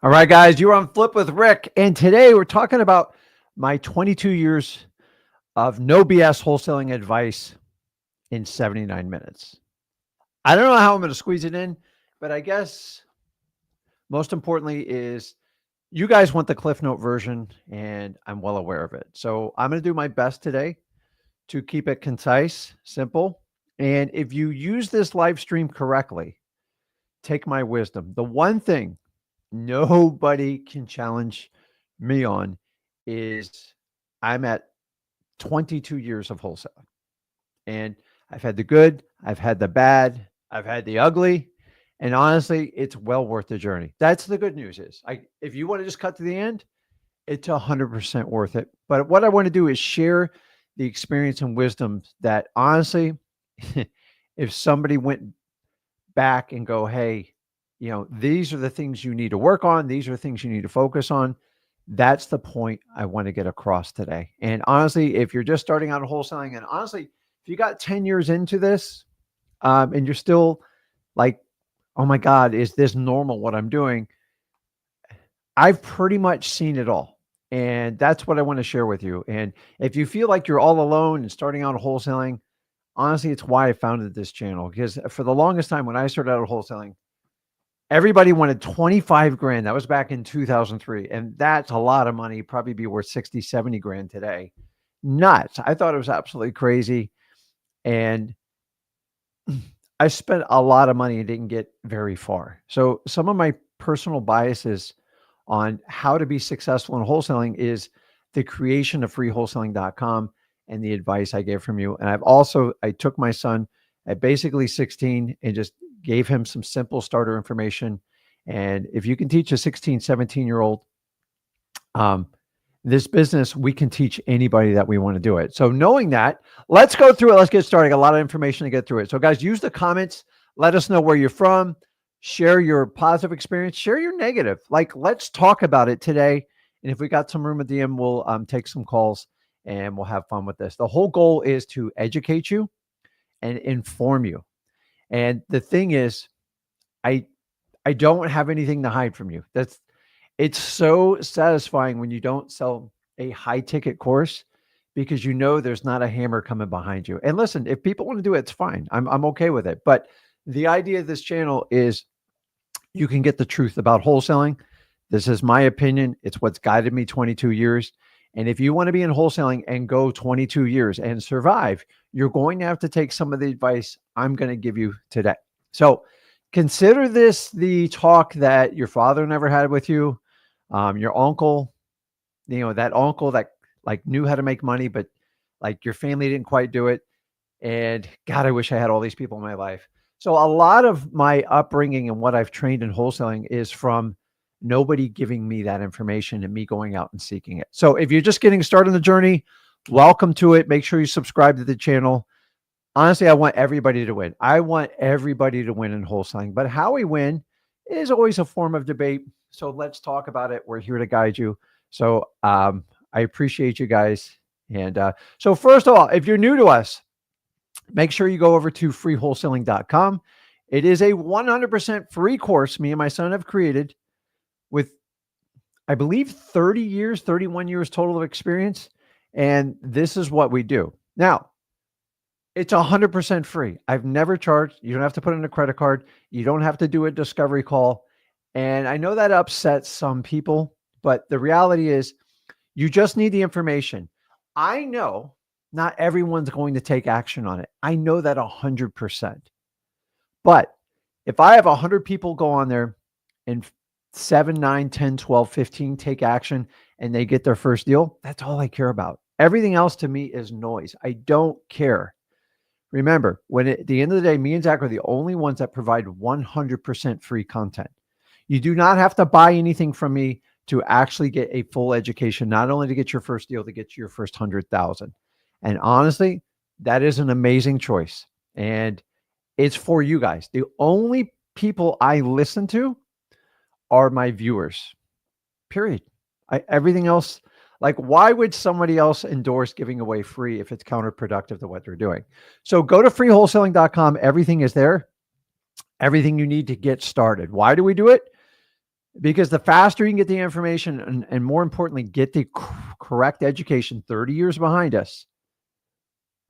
All right, guys, you're on Flip with Rick. And today we're talking about my 22 years of no BS wholesaling advice in 79 minutes. I don't know how I'm going to squeeze it in, but I guess most importantly is you guys want the Cliff Note version, and I'm well aware of it. So I'm going to do my best today to keep it concise, simple. And if you use this live stream correctly, take my wisdom. The one thing nobody can challenge me on is I'm at 22 years of wholesaling. And I've had the good, I've had the bad, I've had the ugly. And honestly, it's well worth the journey. That's the good news is if you want to just cut to the end, it's 100% worth it. But what I want to do is share the experience and wisdom that honestly, if somebody went back and go, hey, these are the things you need to work on. These are the things you need to focus on. That's the point I want to get across today. And honestly, if you're just starting out wholesaling, and honestly, if you got 10 years into this, and you're still like, oh my God, is this normal what I'm doing? I've pretty much seen it all. And that's what I want to share with you. And if you feel like you're all alone and starting out wholesaling, honestly, it's why I founded this channel. Because for the longest time when I started out wholesaling, everybody wanted 25 grand. That was back in 2003. And that's a lot of money, probably be worth 60, 70 grand today. Nuts. I thought it was absolutely crazy. And I spent a lot of money and didn't get very far. So some of my personal biases on how to be successful in wholesaling is the creation of freewholesaling.com and the advice I get from you. And I took my son at basically 16 and just gave him some simple starter information. And if you can teach a 16, 17-year-old this business, we can teach anybody that we want to do it. So knowing that, let's go through it. Let's get started. A lot of information to get through it. So guys, use the comments. Let us know where you're from. Share your positive experience. Share your negative. Let's talk about it today. And if we got some room at the end, we'll take some calls and we'll have fun with this. The whole goal is to educate you and inform you. And the thing is, I don't have anything to hide from you. It's so satisfying when you don't sell a high ticket course because there's not a hammer coming behind you. And listen, if people want to do it, it's fine. I'm okay with it. But the idea of this channel is you can get the truth about wholesaling. This is my opinion. It's what's guided me 22 years. And if you want to be in wholesaling and go 22 years and survive, you're going to have to take some of the advice I'm going to give you today. So consider this the talk that your father never had with you. Your uncle, that uncle that knew how to make money, but your family didn't quite do it. And God, I wish I had all these people in my life. So a lot of my upbringing and what I've trained in wholesaling is from nobody giving me that information and me going out and seeking it. So if you're just getting started on the journey, welcome to it. Make sure you subscribe to the channel. Honestly, I want everybody to win. I want everybody to win in wholesaling, but how we win is always a form of debate. So let's talk about it. We're here to guide you. So I appreciate you guys. And so first of all, if you're new to us, make sure you go over to freewholesaling.com. It is a 100% free course me and my son have created with, I believe, 31 years total of experience. And this is what we do. Now, it's 100% free. I've never charged. You don't have to put in a credit card. You don't have to do a discovery call. And I know that upsets some people, but the reality is you just need the information. I know not everyone's going to take action on it. I know that 100%. But if I have 100 people go on there and 7, 9, 10, 12, 15 take action and they get their first deal, that's all I care about. Everything else to me is noise. I don't care. Remember, at the end of the day, me and Zach are the only ones that provide 100% free content. You do not have to buy anything from me to actually get a full education, not only to get your first deal, to get your first 100,000. And honestly, that is an amazing choice. And it's for you guys. The only people I listen to are my viewers, period. Everything else, why would somebody else endorse giving away free if it's counterproductive to what they're doing? So go to freewholesaling.com. Everything is there. Everything you need to get started. Why do we do it? because the faster you can get the information and more importantly, get the correct education, 30 years behind us.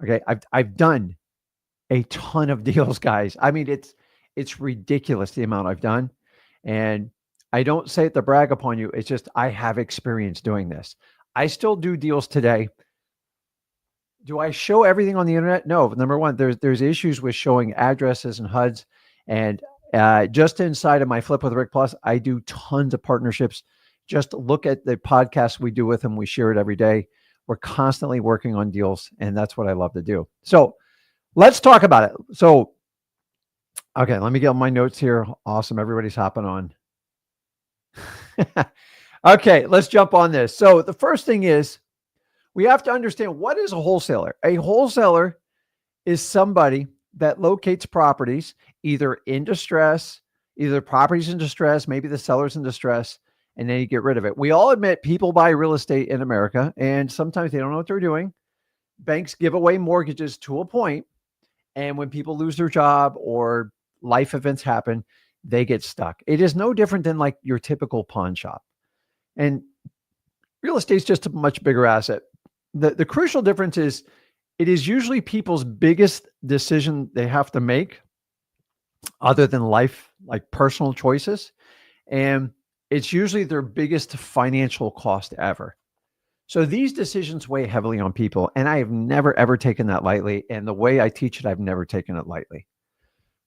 Okay. I've done a ton of deals, guys. I mean, it's ridiculous the amount I've done. And I don't say it to brag upon you. It's just, I have experience doing this. I still do deals today. Do I show everything on the internet? No. Number one, there's issues with showing addresses and HUDs. And just inside of my Flip with Rick Plus, I do tons of partnerships. Just look at the podcast we do with them. We share it every day. We're constantly working on deals, and that's what I love to do. So let's talk about it. So, okay, let me get my notes here. Awesome. Everybody's hopping on. Okay, let's jump on this. So the first thing is, we have to understand, what is a wholesaler? A wholesaler is somebody that locates properties either in distress, either properties in distress, maybe the seller's in distress, and then you get rid of it. We all admit people buy real estate in America, and sometimes they don't know what they're doing. Banks give away mortgages to a point, and when people lose their job or life events happen, they get stuck. It is no different than like your typical pawn shop. And real estate is just a much bigger asset. The crucial difference is, it is usually people's biggest decision they have to make other than life, like personal choices. And it's usually their biggest financial cost ever. So these decisions weigh heavily on people. And I have never, ever taken that lightly. And the way I teach it, I've never taken it lightly.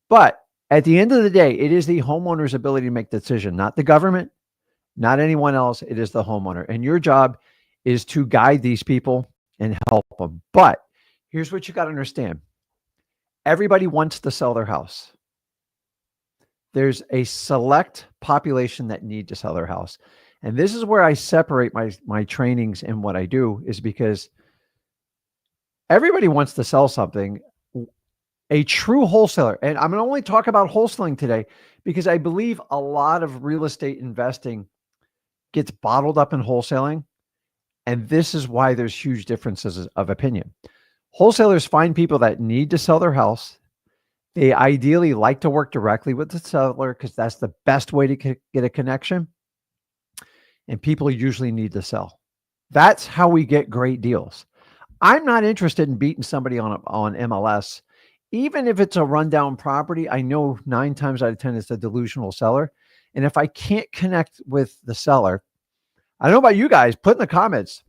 But at the end of the day, it is the homeowner's ability to make the decision, not the government, not anyone else. It is the homeowner. And your job is to guide these people and help them. But here's what you got to understand. Everybody wants to sell their house. There's a select population that need to sell their house. And this is where I separate my trainings and what I do, is because everybody wants to sell something. A true wholesaler, and I'm going to only talk about wholesaling today because I believe a lot of real estate investing gets bottled up in wholesaling. And this is why there's huge differences of opinion. Wholesalers find people that need to sell their house. They ideally like to work directly with the seller because that's the best way to get a connection. And people usually need to sell. That's how we get great deals. I'm not interested in beating somebody on MLS. Even if it's a rundown property, I know 9 times out of 10 it's a delusional seller. And if I can't connect with the seller, I don't know about you guys, put in the comments.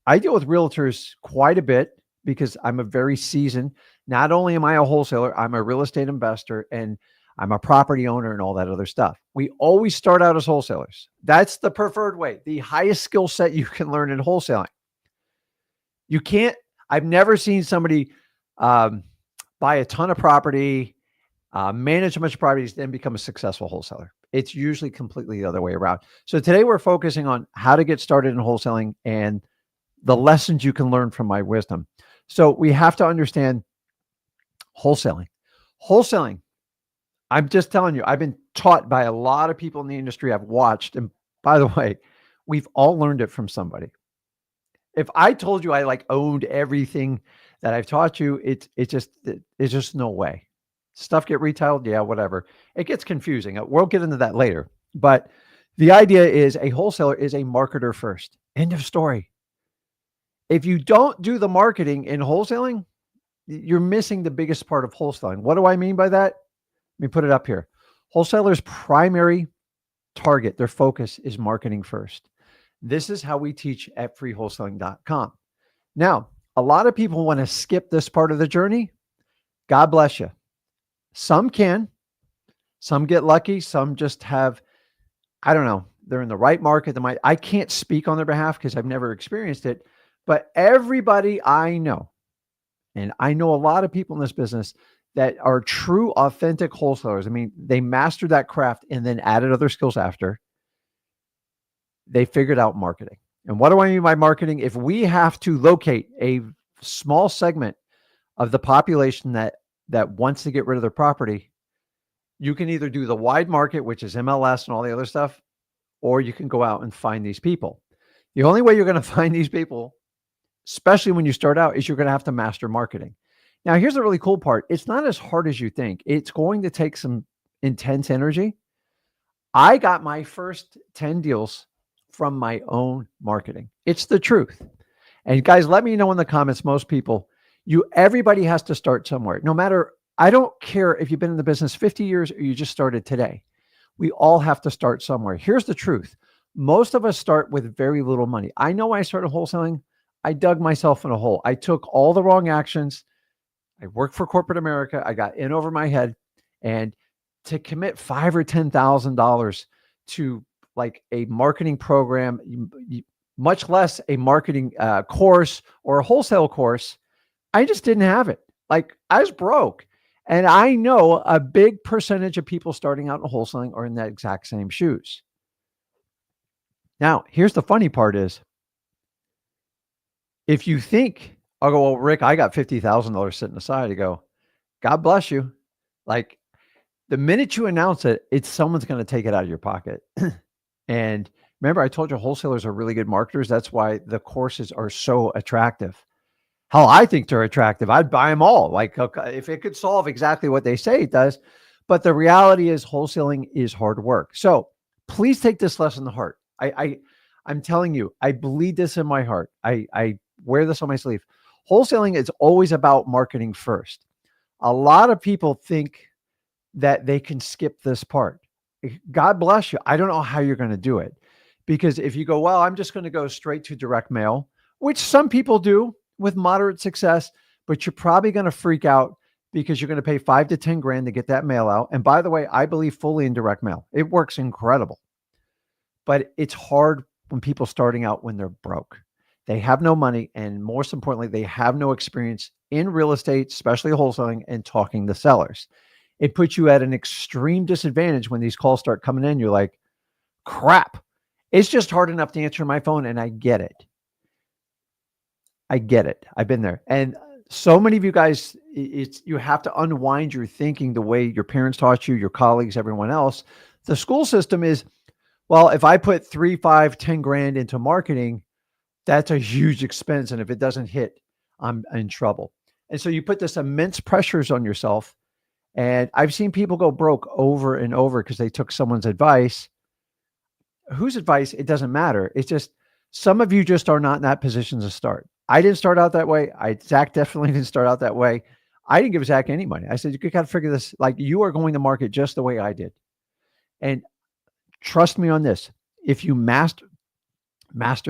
I deal with realtors quite a bit because I'm a very seasoned. Not only am I a wholesaler, I'm a real estate investor and I'm a property owner and all that other stuff. We always start out as wholesalers. That's the preferred way, the highest skill set you can learn in wholesaling. You can't, I've never seen somebody buy a ton of property, manage a bunch of properties, then become a successful wholesaler. It's usually completely the other way around. So today we're focusing on how to get started in wholesaling and the lessons you can learn from my wisdom. So we have to understand wholesaling. Wholesaling, I'm just telling you, I've been taught by a lot of people in the industry I've watched. And by the way, we've all learned it from somebody. If I told you I like owned everything that I've taught you, it's just no way. Stuff get retailed, yeah, whatever. It gets confusing. We'll get into that later. But the idea is a wholesaler is a marketer first. End of story. If you don't do the marketing in wholesaling, you're missing the biggest part of wholesaling. What do I mean by that? Let me put it up here. Wholesalers' primary target, their focus is marketing first. This is how we teach at freewholesaling.com. Now, a lot of people want to skip this part of the journey. God bless you. Some can, some get lucky. Some just have, I don't know, they're in the right market. I can't speak on their behalf because I've never experienced it, but everybody I know, and I know a lot of people in this business that are true, authentic wholesalers. I mean, they mastered that craft and then added other skills after. They figured out marketing. And what do I mean by marketing? If we have to locate a small segment of the population that wants to get rid of their property, you can either do the wide market, which is MLS and all the other stuff, or you can go out and find these people. The only way you're going to find these people, especially when you start out, is you're going to have to master marketing. Now, here's the really cool part. It's not as hard as you think. It's going to take some intense energy. I got my first 10 deals from my own marketing. It's the truth. And guys, let me know in the comments, most people, everybody has to start somewhere. No matter, I don't care if you've been in the business 50 years or you just started today. We all have to start somewhere. Here's the truth. Most of us start with very little money. I know when I started wholesaling, I dug myself in a hole. I took all the wrong actions. I worked for corporate America. I got in over my head, and to commit $5,000 or $10,000 to like a marketing program, much less a marketing course or a wholesale course, I just didn't have it. Like, I was broke. And I know a big percentage of people starting out in wholesaling are in that exact same shoes. Now, here's the funny part is, if you think, I'll go, well, Rick, I got $50,000 sitting aside, to go, God bless you. Like, the minute you announce it, someone's going to take it out of your pocket. And remember, I told you wholesalers are really good marketers. That's why the courses are so attractive. Hell, I think they're attractive. I'd buy them all. Like, if it could solve exactly what they say it does. But the reality is, wholesaling is hard work. So please take this lesson to heart. I'm telling you, I bleed this in my heart. I wear this on my sleeve. Wholesaling is always about marketing first. A lot of people think that they can skip this part. God bless you. I don't know how you're going to do it, because if you go, well, I'm just going to go straight to direct mail, which some people do with moderate success, but you're probably going to freak out because you're going to pay $5 to $10 grand to get that mail out. And by the way, I believe fully in direct mail. It works incredible, but it's hard when people starting out when they're broke. They have no money, and most importantly, they have no experience in real estate, especially wholesaling, and talking to sellers. It puts you at an extreme disadvantage when these calls start coming in. You're like, crap, it's just hard enough to answer my phone. And I get it. I get it. I've been there. And so many of you guys, you have to unwind your thinking the way your parents taught you, your colleagues, everyone else. The school system is, well, if I put 3, 5, 10 grand into marketing, that's a huge expense. And if it doesn't hit, I'm in trouble. And so you put this immense pressures on yourself. And I've seen people go broke over and over because they took someone's advice. Whose advice? It doesn't matter. It's just, some of you just are not in that position to start. I didn't start out that way. Zach definitely didn't start out that way. I didn't give Zach any money. I said, you got to figure this. Like, you are going to market just the way I did. And trust me on this. If you master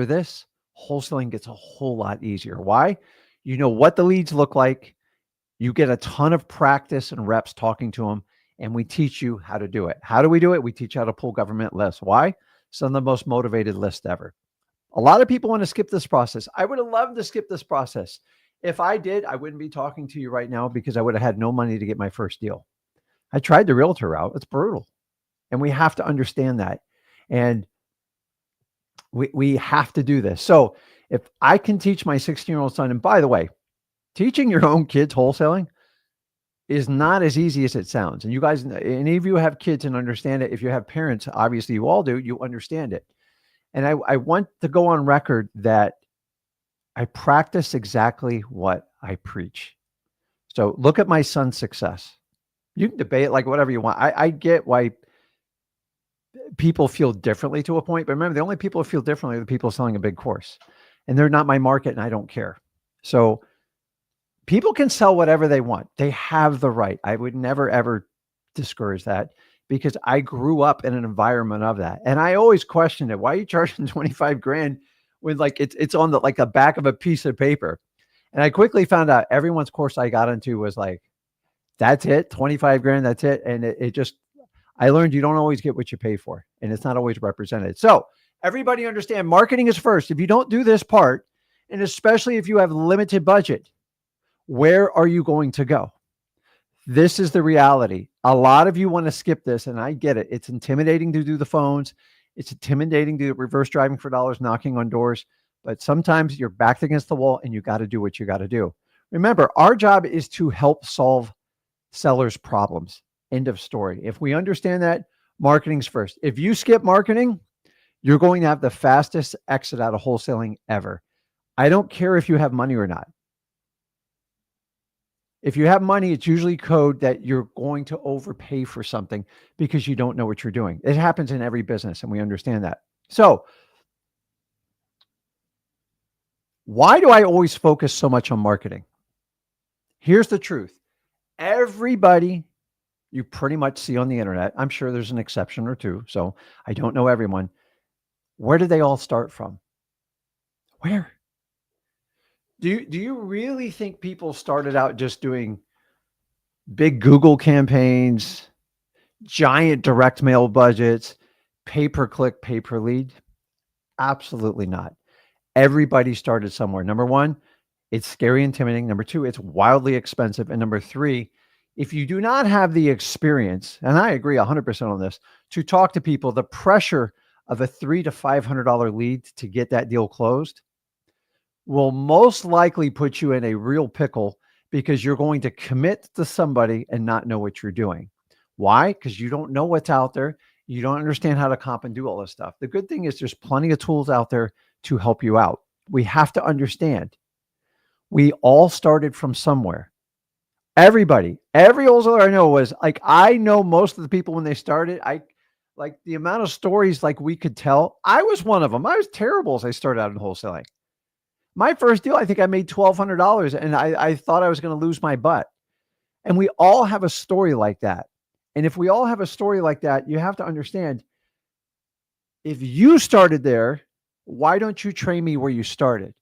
this, wholesaling gets a whole lot easier. Why? You know what the leads look like. You get a ton of practice and reps talking to them, and we teach you how to do it. How do we do it? We teach you how to pull government lists. Why? Some of the most motivated lists ever. A lot of people want to skip this process. I would have loved to skip this process. If I did, I wouldn't be talking to you right now, because I would have had no money to get my first deal. I tried the realtor route. It's brutal. And we have to understand that. And we have to do this. So if I can teach my 16-year-old son, and by the way, teaching your own kids wholesaling is not as easy as it sounds. And you guys, any of you have kids and understand it. If you have parents, obviously you all do, you understand it. And I want to go on record that I practice exactly what I preach. So look at my son's success. You can debate it like whatever you want. I get why people feel differently to a point, but remember, the only people who feel differently are the people selling a big course, and they're not my market, and I don't care. So people can sell whatever they want. They have the right. I would never, ever discourage that, because I grew up in an environment of that. And I always questioned it. Why are you charging 25 grand when like it's on the back of a piece of paper? And I quickly found out everyone's course I got into was like, that's it, 25 grand, that's it. And I learned you don't always get what you pay for, and it's not always represented. So everybody understand, marketing is first. If you don't do this part, and especially if you have limited budget, where are you going to go? This is the reality. A lot of you want to skip this, and I get it. It's intimidating to do the phones. It's intimidating to do reverse driving for dollars, knocking on doors. But sometimes you're backed against the wall, and you got to do what you got to do. Remember, our job is to help solve sellers' problems. End of story. If we understand that, marketing's first. If you skip marketing, you're going to have the fastest exit out of wholesaling ever. I don't care if you have money or not. If you have money, it's usually code that you're going to overpay for something because you don't know what you're doing. It happens in every business, and we understand that. So why do I always focus so much on marketing? Here's the truth. Everybody you pretty much see on the internet, I'm sure there's an exception or two, so I don't know everyone. Where did they all start from? Where? Do you really think people started out just doing big Google campaigns, giant direct mail budgets, pay per click, pay per lead? Absolutely not. Everybody started somewhere. Number one, it's scary, intimidating. Number two, it's wildly expensive. And number three, if you do not have the experience, and I agree 100% on this, to talk to people, the pressure of a $300 to $500 lead to get that deal closed will most likely put you in a real pickle because you're going to commit to somebody and not know what you're doing. Why? Because you don't know what's out there. You don't understand how to comp and do all this stuff. The good thing is there's plenty of tools out there to help you out. We have to understand we all started from somewhere. Everybody, every wholesaler I know was like, I know most of the people when they started, like the amount of stories like we could tell. I was one of them. I was terrible as I started out in wholesaling. My first deal, I think I made $1,200 and I thought I was going to lose my butt. And we all have a story like that. And if we all have a story like that, you have to understand if you started there, why don't you train me where you started?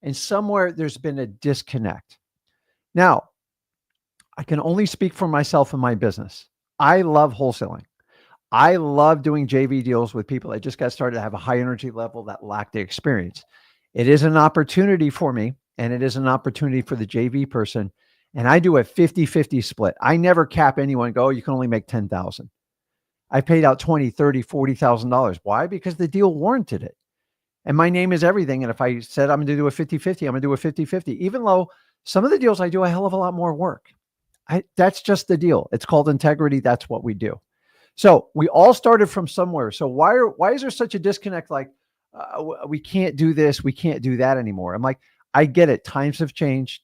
And somewhere there's been a disconnect. Now, I can only speak for myself and my business. I love wholesaling. I love doing JV deals with people that just got started, have a high energy level that lack the experience. It is an opportunity for me, and it is an opportunity for the JV person. And I do a 50-50 split. I never cap anyone and go, oh, you can only make 10,000. I paid out $20,000, $30,000, $40,000. Why? Because the deal warranted it. And my name is everything. And if I said I'm going to do a 50-50, I'm going to do a 50-50, even though some of the deals I do a hell of a lot more work. That's just the deal. It's called integrity. That's what we do. So we all started from somewhere. So why is there such a disconnect? Like we can't do this, we can't do that anymore. I'm like, I get it. Times have changed.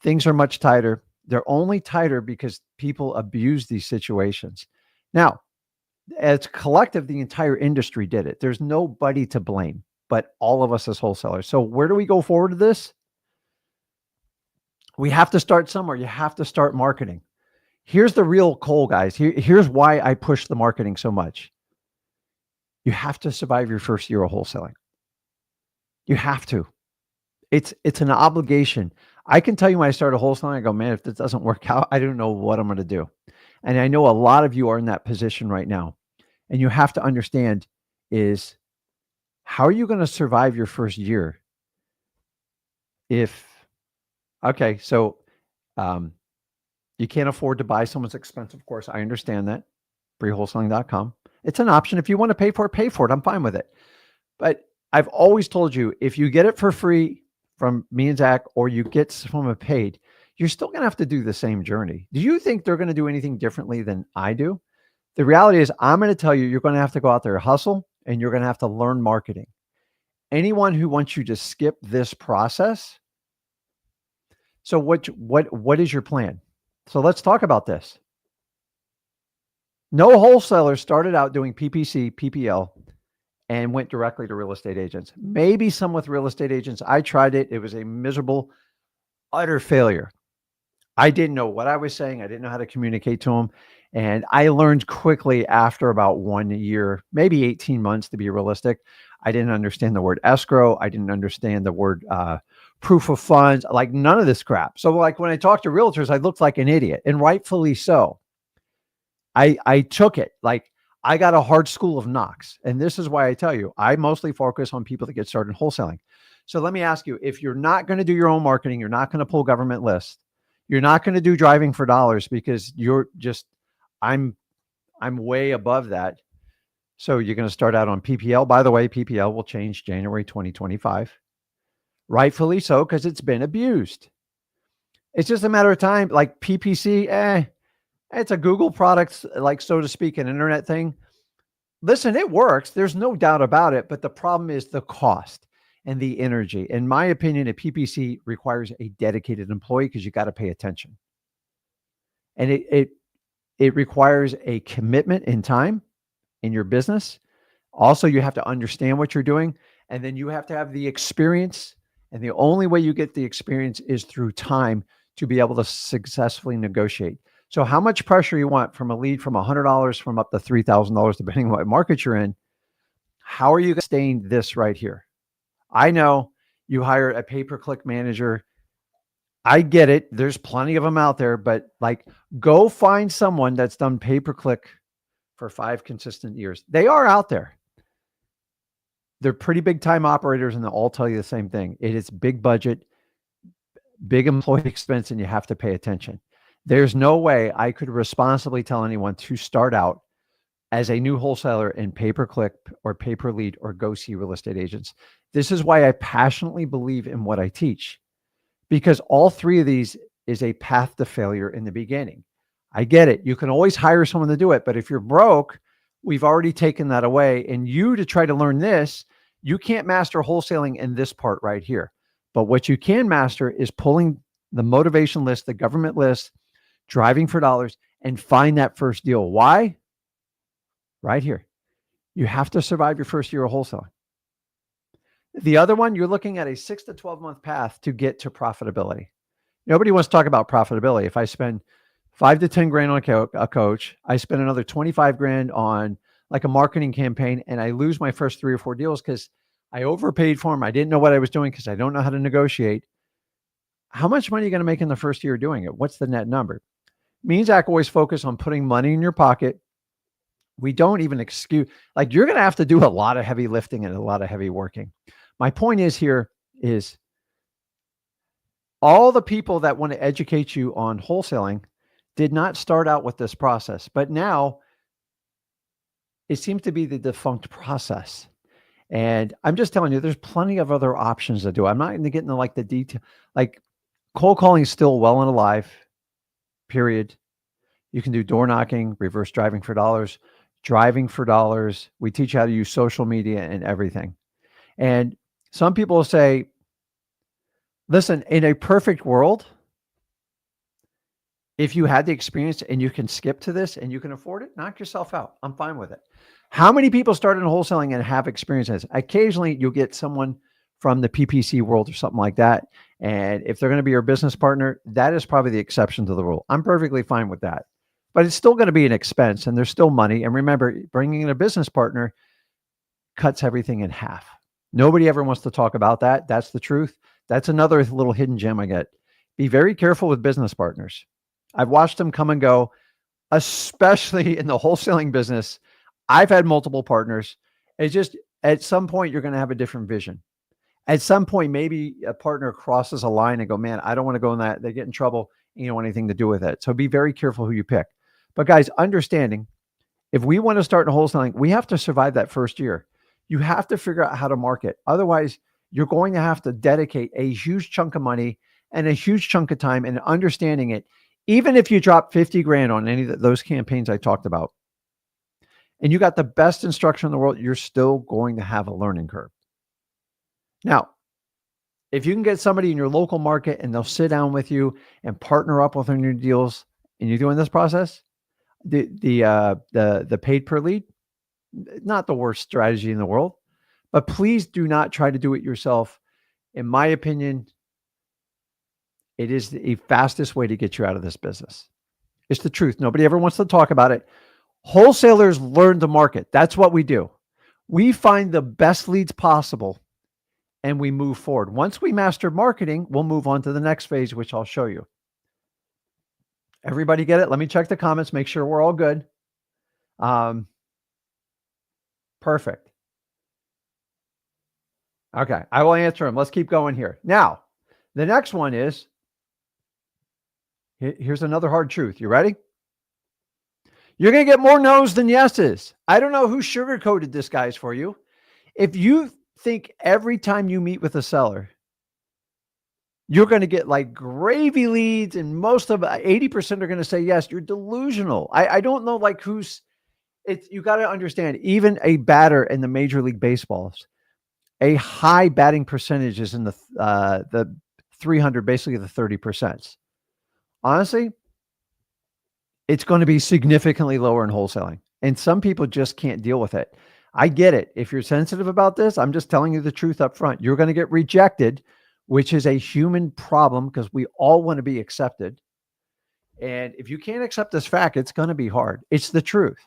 Things are much tighter. They're only tighter because people abuse these situations. Now, as collective, the entire industry did it. There's nobody to blame, but all of us as wholesalers. So where do we go forward to this? We have to start somewhere. You have to start marketing. Here's the real coal, guys. Here's why I push the marketing so much. You have to survive your first year of wholesaling. You have to. It's an obligation. I can tell you when I started wholesaling, I go, man, if this doesn't work out, I don't know what I'm going to do. And I know a lot of you are in that position right now. And you have to understand is how are you going to survive your first year? Okay, so you can't afford to buy someone's expensive course. I understand that. Freewholesaling.com. It's an option. If you want to pay for it, pay for it. I'm fine with it. But I've always told you, if you get it for free from me and Zach, or you get from a paid, you're still going to have to do the same journey. Do you think they're going to do anything differently than I do? The reality is I'm going to tell you, you're going to have to go out there, hustle, and you're going to have to learn marketing. Anyone who wants you to skip this process. So what is your plan? So let's talk about this. No wholesaler started out doing PPC, PPL, and went directly to real estate agents. Maybe some with real estate agents. I tried it. It was a miserable, utter failure. I didn't know what I was saying. I didn't know how to communicate to them. And I learned quickly after about 1 year, maybe 18 months to be realistic. I didn't understand the word escrow. I didn't understand the word proof of funds, like none of this crap. So like when I talked to realtors, I looked like an idiot, and rightfully so. I took it. Like I got a hard school of knocks. And this is why I tell you, I mostly focus on people that get started in wholesaling. So let me ask you, if you're not going to do your own marketing, you're not going to pull government lists, you're not going to do driving for dollars because you're just, I'm way above that. So you're going to start out on PPL. By the way, PPL will change January 2025. Rightfully so, because it's been abused. It's just a matter of time. Like PPC, it's a Google product, like so to speak, an internet thing. Listen, it works. There's no doubt about it. But the problem is the cost and the energy. In my opinion, a PPC requires a dedicated employee because you got to pay attention. And it requires a commitment in time in your business. Also, you have to understand what you're doing, and then you have to have the experience. And the only way you get the experience is through time to be able to successfully negotiate. So how much pressure you want from a lead from $100 from up to $3,000, depending on what market you're in. How are you staying this right here? I know you hire a pay-per-click manager. I get it. There's plenty of them out there, but like go find someone that's done pay-per-click for 5 consistent years. They are out there. They're pretty big time operators, and they'll all tell you the same thing. It is big budget, big employee expense, and you have to pay attention. There's no way I could responsibly tell anyone to start out as a new wholesaler in pay-per-click or pay-per-lead or go see real estate agents. This is why I passionately believe in what I teach, because all 3 of these is a path to failure in the beginning. I get it. You can always hire someone to do it, but if you're broke, we've already taken that away. And you to try to learn this, you can't master wholesaling in this part right here. But what you can master is pulling the motivation list, the government list, driving for dollars, and find that first deal. Why? Right here. You have to survive your first year of wholesaling. The other one, you're looking at a 6 to 12 month path to get to profitability. Nobody wants to talk about profitability. If I spend 5 to 10 grand on a coach, I spend another 25 grand on like a marketing campaign, and I lose my first 3 or 4 deals because I overpaid for them. I didn't know what I was doing because I don't know how to negotiate. How much money are you going to make in the first year doing it? What's the net number? Me and Zach always focus on putting money in your pocket. We don't even excuse, like you're going to have to do a lot of heavy lifting and a lot of heavy working. My point is here is all the people that want to educate you on wholesaling did not start out with this process, but now it seems to be the defunct process. And I'm just telling you, there's plenty of other options to do. I'm not going to get into like the detail, like cold calling is still well and alive, period. You can do door knocking, reverse driving for dollars, driving for dollars. We teach you how to use social media and everything. And some people say, listen, in a perfect world, if you had the experience and you can skip to this and you can afford it, knock yourself out. I'm fine with it. How many people start in wholesaling and have experiences? Occasionally you'll get someone from the PPC world or something like that. And if they're going to be your business partner, that is probably the exception to the rule. I'm perfectly fine with that, but it's still going to be an expense and there's still money. And remember, bringing in a business partner cuts everything in half. Nobody ever wants to talk about that. That's the truth. That's another little hidden gem I get. Be very careful with business partners. I've watched them come and go, especially in the wholesaling business. I've had multiple partners. It's just at some point, you're going to have a different vision. At some point, maybe a partner crosses a line and go, man, I don't want to go in that. They get in trouble and you don't want anything to do with it. So be very careful who you pick. But guys, understanding, if we want to start in wholesaling, we have to survive that first year. You have to figure out how to market. Otherwise, you're going to have to dedicate a huge chunk of money and a huge chunk of time in understanding it. Even if you drop 50 grand on any of those campaigns I talked about, and you got the best instruction in the world, you're still going to have a learning curve. Now, if you can get somebody in your local market and they'll sit down with you and partner up with on your deals, and you're doing this process, the paid per lead, not the worst strategy in the world, but please do not try to do it yourself. In my opinion, it is the fastest way to get you out of this business. It's the truth. Nobody ever wants to talk about it. Wholesalers learn to market. That's what we do. We find the best leads possible and we move forward. Once we master marketing, we'll move on to the next phase, which I'll show you. Everybody get it? Let me check the comments, make sure we're all good. Perfect. Okay, I will answer them. Let's keep going here. Now, the next one is, here's another hard truth. You ready? You're going to get more no's than yeses. I don't know who sugarcoated this, guys, for you. If you think every time you meet with a seller, you're going to get like gravy leads and most of 80% are going to say yes, you're delusional. I don't know like who's, you got to understand, even a batter in the Major League Baseballs, a high batting percentage is in the 300, basically the 30%. Honestly, it's going to be significantly lower in wholesaling. And some people just can't deal with it. I get it. If you're sensitive about this, I'm just telling you the truth up front. You're going to get rejected, which is a human problem because we all want to be accepted. And if you can't accept this fact, it's going to be hard. It's the truth.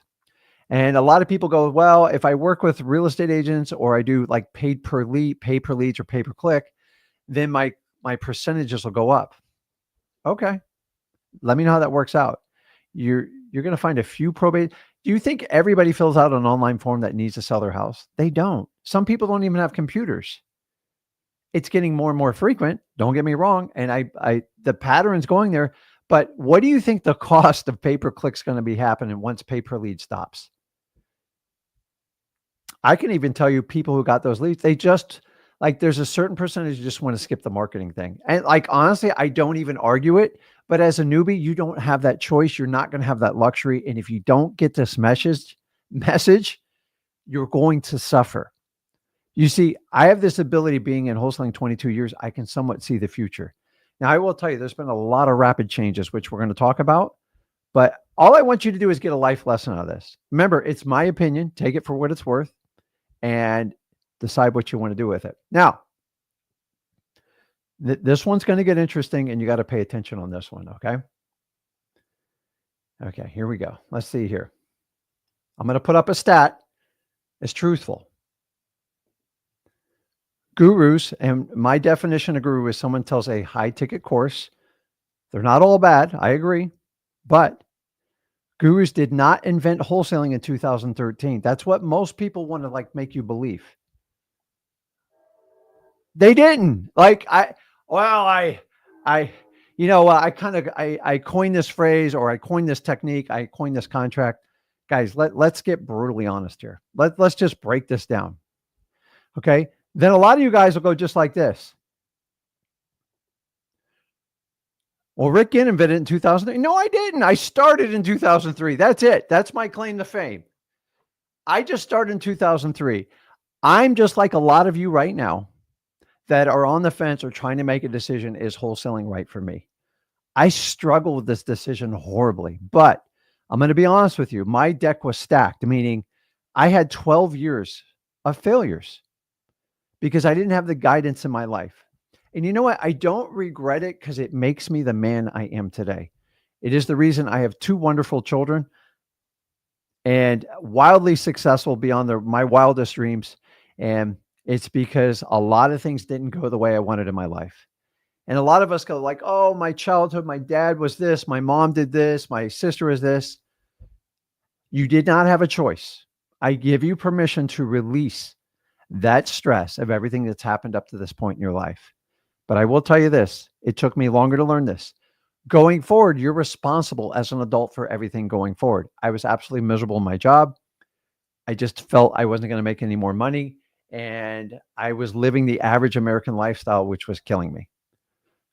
And a lot of people go, well, if I work with real estate agents or I do like pay per leads or pay per click, then my percentages will go up. Okay. Let me know how that works out. You're going to find a few probate. Do you think everybody fills out an online form that needs to sell their house? They don't. Some people don't even have computers. It's getting more and more frequent. Don't get me wrong. And the pattern's going there. But what do you think the cost of pay-per-click is going to be happening once pay-per-lead stops? I can even tell you people who got those leads, they just like, there's a certain percentage you just want to skip the marketing thing. And like, honestly, I don't even argue it. But as a newbie, you don't have that choice. You're not going to have that luxury. And if you don't get this message, you're going to suffer. You see, I have this ability being in wholesaling 22 years. I can somewhat see the future. Now, I will tell you, there's been a lot of rapid changes, which we're going to talk about. But all I want you to do is get a life lesson out of this. Remember, it's my opinion. Take it for what it's worth and decide what you want to do with it. Now, this one's going to get interesting, and you got to pay attention on this one, okay? Okay, here we go. Let's see here. I'm going to put up a stat. It's truthful. Gurus, and my definition of guru is someone tells a high-ticket course. They're not all bad, I agree, but gurus did not invent wholesaling in 2013. That's what most people want to like make you believe. They didn't. Like I coined this phrase, or I coined this technique, I coined this contract. Guys, let's get brutally honest here. Let's just break this down. Okay? Then a lot of you guys will go just like this. Well, Rick Ginn invented it in 2003. No, I didn't. I started in 2003. That's it. That's my claim to fame. I just started in 2003. I'm just like a lot of you right now that are on the fence or trying to make a decision. Is wholesaling right for me? I struggle with this decision horribly, but I'm going to be honest with you. My deck was stacked, meaning I had 12 years of failures because I didn't have the guidance in my life. And you know what? I don't regret it because it makes me the man I am today. It is the reason I have 2 wonderful children and wildly successful beyond my wildest dreams. And it's because a lot of things didn't go the way I wanted in my life. And a lot of us go like, oh, my childhood, my dad was this, my mom did this, my sister was this. You did not have a choice. I give you permission to release that stress of everything that's happened up to this point in your life. But I will tell you this, it took me longer to learn this. Going forward, you're responsible as an adult for everything going forward. I was absolutely miserable in my job. I just felt I wasn't going to make any more money. And I was living the average American lifestyle, which was killing me.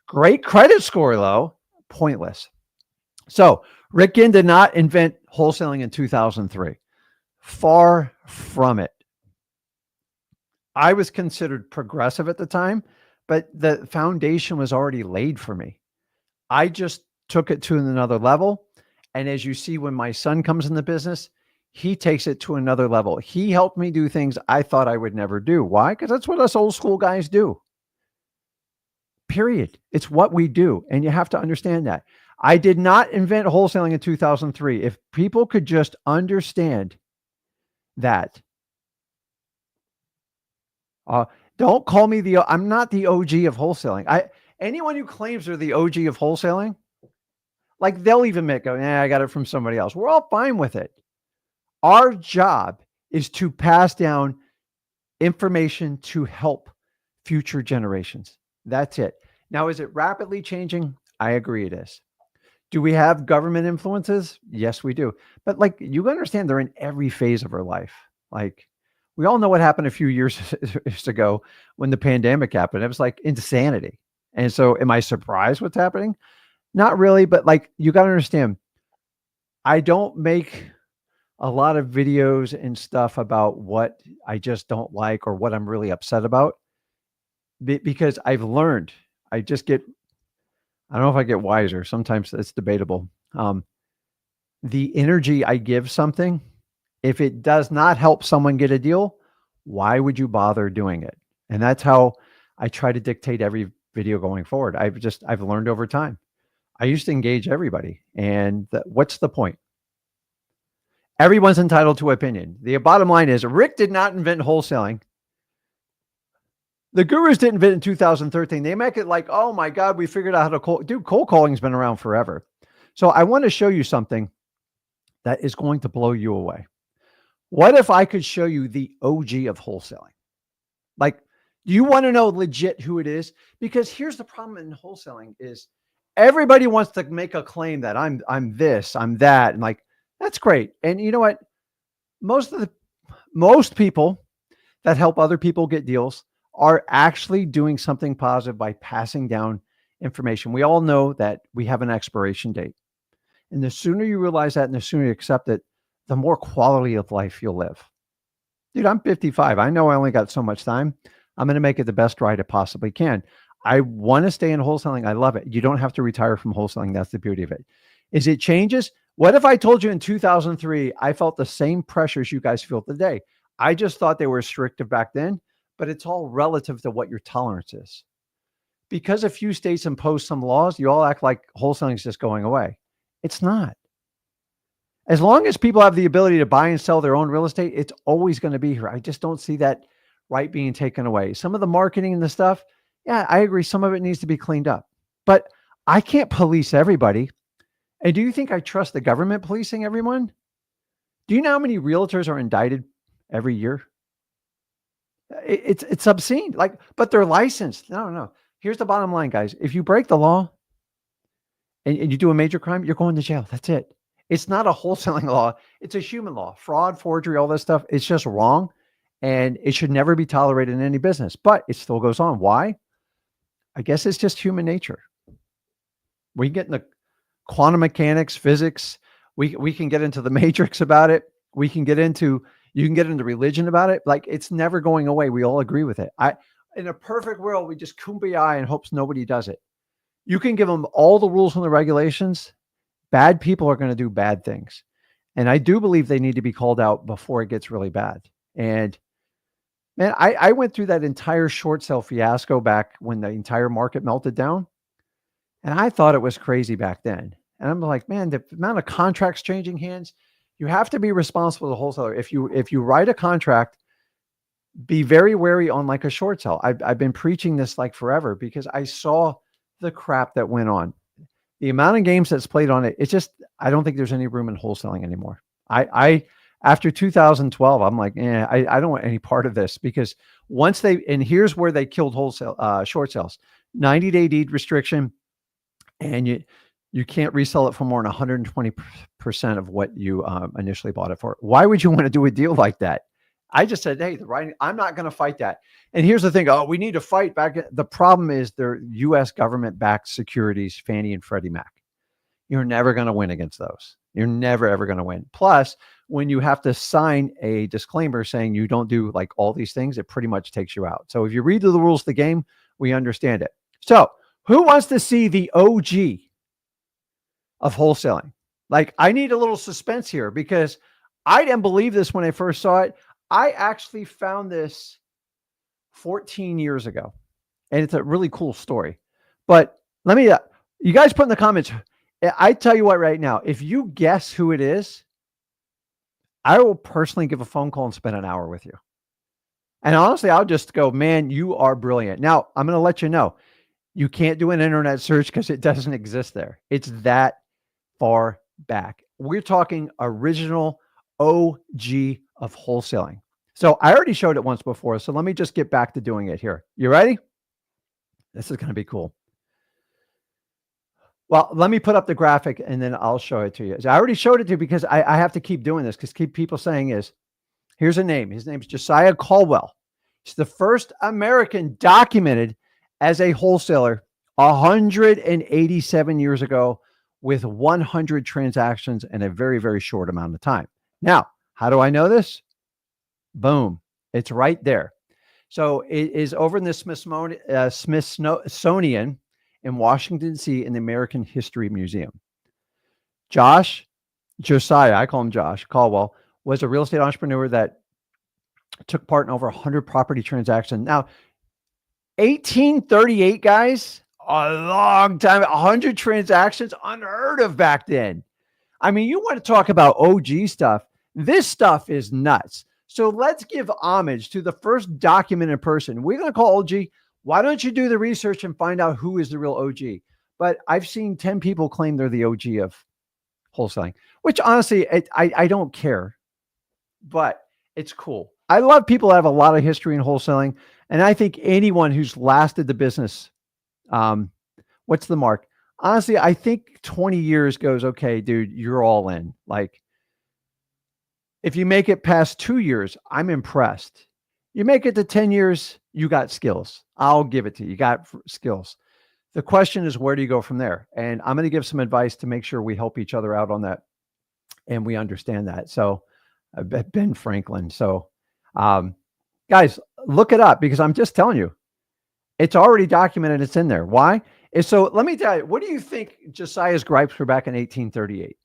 Great credit score, though, pointless. So Rick Ginn did not invent wholesaling in 2003. Far from it. I was considered progressive at the time, but the foundation was already laid for me. I just took it to another level. And as you see, when my son comes in the business, he takes it to another level. He helped me do things I thought I would never do. Why? Because that's what us old school guys do. Period. It's what we do. And you have to understand that. I did not invent wholesaling in 2003. If people could just understand that. Don't call me I'm not the OG of wholesaling. Anyone who claims they're the OG of wholesaling, like they'll even go, I got it from somebody else. We're all fine with it. Our job is to pass down information to help future generations. That's it. Now, is it rapidly changing? I agree it is. Do we have government influences? Yes, we do. But like, you understand they're in every phase of our life. Like, we all know what happened a few years ago when the pandemic happened. It was like insanity. And so am I surprised what's happening? Not really, but like, you got to understand, I don't make a lot of videos and stuff about what I just don't like or what I'm really upset about because I've learned. I don't know if I get wiser. Sometimes it's debatable. the energy I give something, if it does not help someone get a deal, why would you bother doing it? And that's how I try to dictate every video going forward. I've learned over time. I used to engage everybody. And what's the point? Everyone's entitled to opinion. The bottom line is Rick did not invent wholesaling. The gurus didn't invent it in 2013. They make it like, oh my God, we figured out how to dude, cold calling's been around forever. So I want to show you something that is going to blow you away. What if I could show you the OG of wholesaling? Like, do you want to know legit who it is? Because here's the problem in wholesaling is everybody wants to make a claim that I'm this, I'm that. And like, that's great. And you know what? Most people that help other people get deals are actually doing something positive by passing down information. We all know that we have an expiration date. And the sooner you realize that and the sooner you accept it, the more quality of life you'll live. Dude, I'm 55. I know I only got so much time. I'm going to make it the best ride I possibly can. I want to stay in wholesaling. I love it. You don't have to retire from wholesaling. That's the beauty of it. Is it changes? What if I told you in 2003, I felt the same pressures you guys feel today? I just thought they were restrictive back then, but it's all relative to what your tolerance is. Because a few states impose some laws, you all act like wholesaling is just going away. It's not. As long as people have the ability to buy and sell their own real estate, it's always going to be here. I just don't see that right being taken away. Some of the marketing and the stuff, yeah, I agree. Some of it needs to be cleaned up, but I can't police everybody. And do you think I trust the government policing everyone? Do you know how many realtors are indicted every year? It's obscene. Like, but they're licensed. No. Here's the bottom line, guys. If you break the law and you do a major crime, you're going to jail. That's it. It's not a wholesaling law. It's a human law. Fraud, forgery, all this stuff. It's just wrong. And it should never be tolerated in any business, but it still goes on. Why? I guess it's just human nature. We can get into quantum mechanics, physics. We can get into the matrix about it. You can get into religion about it. Like, it's never going away. We all agree with it. In a perfect world, we just kumbaya and hopes nobody does it. You can give them all the rules and the regulations. Bad people are going to do bad things. And I do believe they need to be called out before it gets really bad. And man, I went through that entire short sale fiasco back when the entire market melted down. And I thought it was crazy back then. And I'm like, man, the amount of contracts changing hands, you have to be responsible as a wholesaler. If you write a contract, be very wary on like a short sale. I've been preaching this like forever because I saw the crap that went on. The amount of games that's played on it, it's just, I don't think there's any room in wholesaling anymore. After 2012, I'm like, I don't want any part of this because and here's where they killed wholesale, short sales, 90-day deed restriction. And you can't resell it for more than 120% of what you initially bought it for. Why would you want to do a deal like that? I just said, hey, I'm not going to fight that. And here's the thing. Oh, we need to fight back. The problem is they're U.S. government-backed securities, Fannie and Freddie Mac. You're never going to win against those. You're never, ever going to win. Plus, when you have to sign a disclaimer saying you don't do like all these things, it pretty much takes you out. So if you read the rules of the game, we understand it. So who wants to see the OG of wholesaling? Like, I need a little suspense here because I didn't believe this when I first saw it. I actually found this 14 years ago, and it's a really cool story. But let me, you guys put in the comments, I tell you what right now, if you guess who it is, I will personally give a phone call and spend an hour with you. And honestly, I'll just go, man, you are brilliant. Now, I'm going to let you know, you can't do an internet search because it doesn't exist there. It's that far back. We're talking original OG of wholesaling. So I already showed it once before. So let me just get back to doing it here. You ready? This is going to be cool. Well, let me put up the graphic and then I'll show it to you. So I already showed it to you because I have to keep doing this because keep people saying here's a name. His name's Josiah Caldwell. He's the first American documented as a wholesaler 187 years ago with 100 transactions in a very, very short amount of time. Now, how do I know this? Boom. It's right there. So it is over in the Smithsonian in Washington, D.C. in the American History Museum. Josh, Josiah, I call him Josh Caldwell, was a real estate entrepreneur that took part in over 100 property transactions. Now, 1838, guys, a long time, 100 transactions, unheard of back then. I mean, you want to talk about OG stuff. This stuff is nuts. So let's give homage to the first documented person. We're going to call OG. Why don't you do the research and find out who is the real OG? But I've seen 10 people claim they're the OG of wholesaling, which honestly, I don't care, but it's cool. I love people that have a lot of history in wholesaling. And I think anyone who's lasted the business, what's the mark? Honestly, I think 20 years goes, okay, dude, you're all in. Like, if you make it past 2 years, I'm impressed. You make it to 10 years, you got skills. I'll give it to you. You got skills. The question is, where do you go from there? And I'm going to give some advice to make sure we help each other out on that and we understand that. So, Ben Franklin. So, guys, look it up because I'm just telling you, it's already documented. It's in there. Why? So let me tell you, what do you think Josiah's gripes were back in 1838?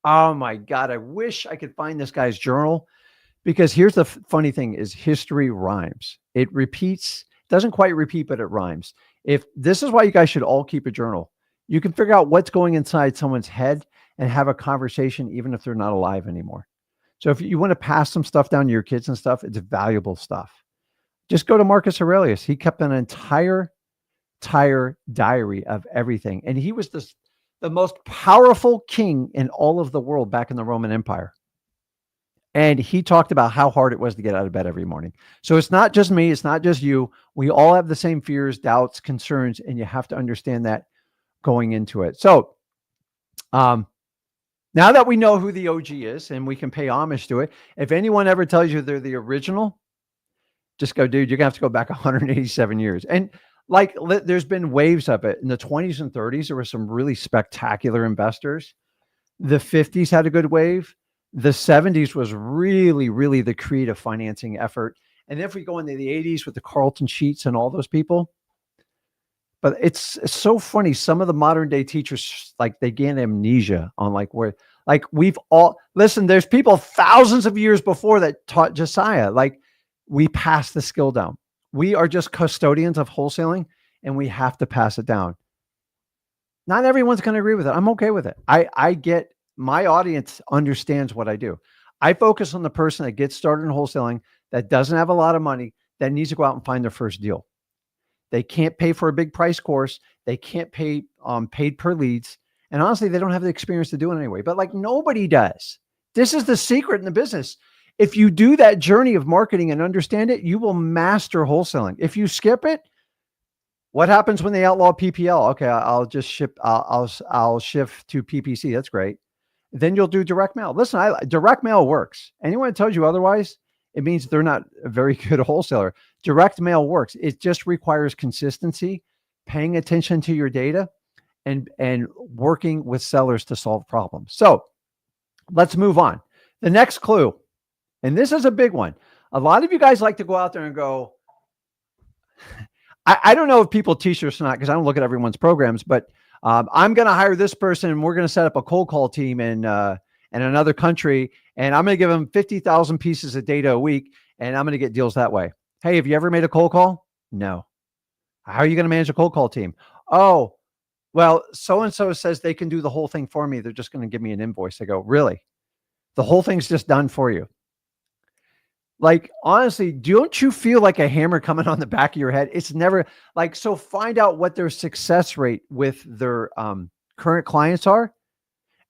Oh my God. I wish I could find this guy's journal, because here's the funny thing is history rhymes. It repeats, doesn't quite repeat, but it rhymes. If this is why you guys should all keep a journal, you can figure out what's going inside someone's head and have a conversation, even if they're not alive anymore. So if you want to pass some stuff down to your kids and stuff, it's valuable stuff. Just go to Marcus Aurelius. He kept an entire diary of everything. And he was the most powerful king in all of the world back in the Roman Empire. And he talked about how hard it was to get out of bed every morning. So it's not just me. It's not just you. We all have the same fears, doubts, concerns, and you have to understand that going into it. So now that we know who the OG is and we can pay homage to it, if anyone ever tells you they're the original, just go, dude, you're going to have to go back 187 years. And like, there's been waves of it. In the 20s and 30s, there were some really spectacular investors. The 50s had a good wave. The 70s was really, really the creative financing effort. And if we go into the 80s with the Carlton Sheets and all those people, but it's so funny. Some of the modern day teachers, like, they gain amnesia on like where, like, we've all, listen, there's people thousands of years before that taught Josiah. Like, we pass the skill down. We are just custodians of wholesaling and we have to pass it down. Not everyone's going to agree with it. I'm okay with it. I get, my audience understands what I do. I focus on the person that gets started in wholesaling, that doesn't have a lot of money, that needs to go out and find their first deal. They can't pay for a big price course. They can't pay paid per leads. And honestly, they don't have the experience to do it anyway, but like, nobody does. This is the secret in the business. If you do that journey of marketing and understand it, you will master wholesaling. If you skip it, what happens when they outlaw PPL? Okay, I'll just ship. I'll shift to PPC. That's great. Then you'll do direct mail. Listen, direct mail works. Anyone that tells you otherwise, it means they're not a very good wholesaler. Direct mail works. It just requires consistency, paying attention to your data, and working with sellers to solve problems. So let's move on. The next clue, and this is a big one. A lot of you guys like to go out there and go, I don't know if people teach this or not, because I don't look at everyone's programs, but I'm going to hire this person and we're going to set up a cold call team in another country. And I'm going to give them 50,000 pieces of data a week. And I'm going to get deals that way. Hey, have you ever made a cold call? No. How are you going to manage a cold call team? Oh, well, so-and-so says they can do the whole thing for me. They're just going to give me an invoice. I go, really? The whole thing's just done for you. Like, honestly, don't you feel like a hammer coming on the back of your head? It's never like, so find out what their success rate with their current clients are.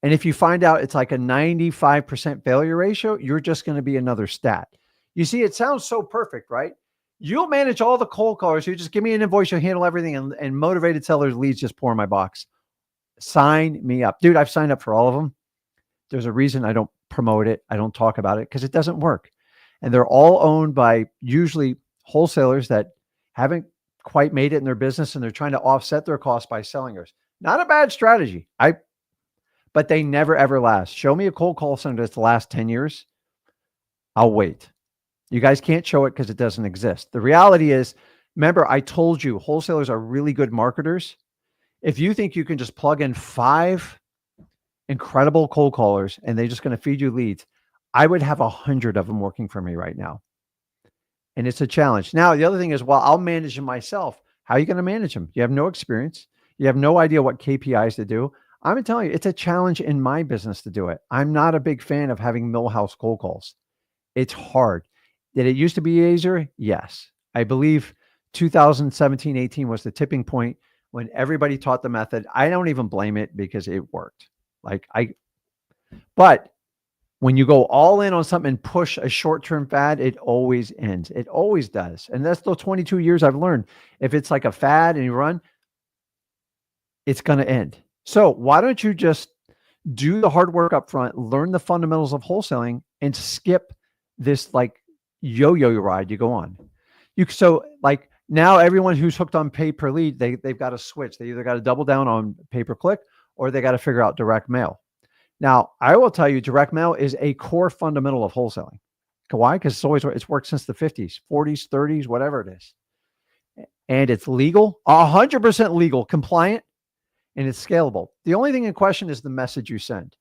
And if you find out it's like a 95% failure ratio, you're just going to be another stat. You see, it sounds so perfect, right? You'll manage all the cold callers. You just give me an invoice. You'll handle everything. And motivated sellers leads just pour in my box. Sign me up. Dude, I've signed up for all of them. There's a reason I don't promote it. I don't talk about it because it doesn't work. And they're all owned by usually wholesalers that haven't quite made it in their business, and they're trying to offset their costs by selling yours. Not a bad strategy. But they never, ever last. Show me a cold call center that's the last 10 years. I'll wait. You guys can't show it because it doesn't exist. The reality is, remember, I told you wholesalers are really good marketers. If you think you can just plug in 5 incredible cold callers, and they're just going to feed you leads, I would have 100 of them working for me right now. And it's a challenge. Now, the other thing is, well, I'll manage them myself. How are you going to manage them? You have no experience. You have no idea what KPIs to do. I'm going to tell you, it's a challenge in my business to do it. I'm not a big fan of having millhouse cold calls. It's hard. Did it used to be easier? Yes. I believe 2017, 18 was the tipping point when everybody taught the method. I don't even blame it because it worked. But when you go all in on something and push a short-term fad, it always ends. It always does. And that's the 22 years I've learned. If it's like a fad and you run, it's going to end. So why don't you just do the hard work up front, learn the fundamentals of wholesaling, and skip this like yo-yo ride you go on. So like now everyone who's hooked on pay per lead, they've got to switch. They either got to double down on pay per click or they got to figure out direct mail. Now, I will tell you, direct mail is a core fundamental of wholesaling. Why? Because it's worked since the 50s, 40s, 30s, whatever it is. And it's legal, 100% legal, compliant, and it's scalable. The only thing in question is the message you send.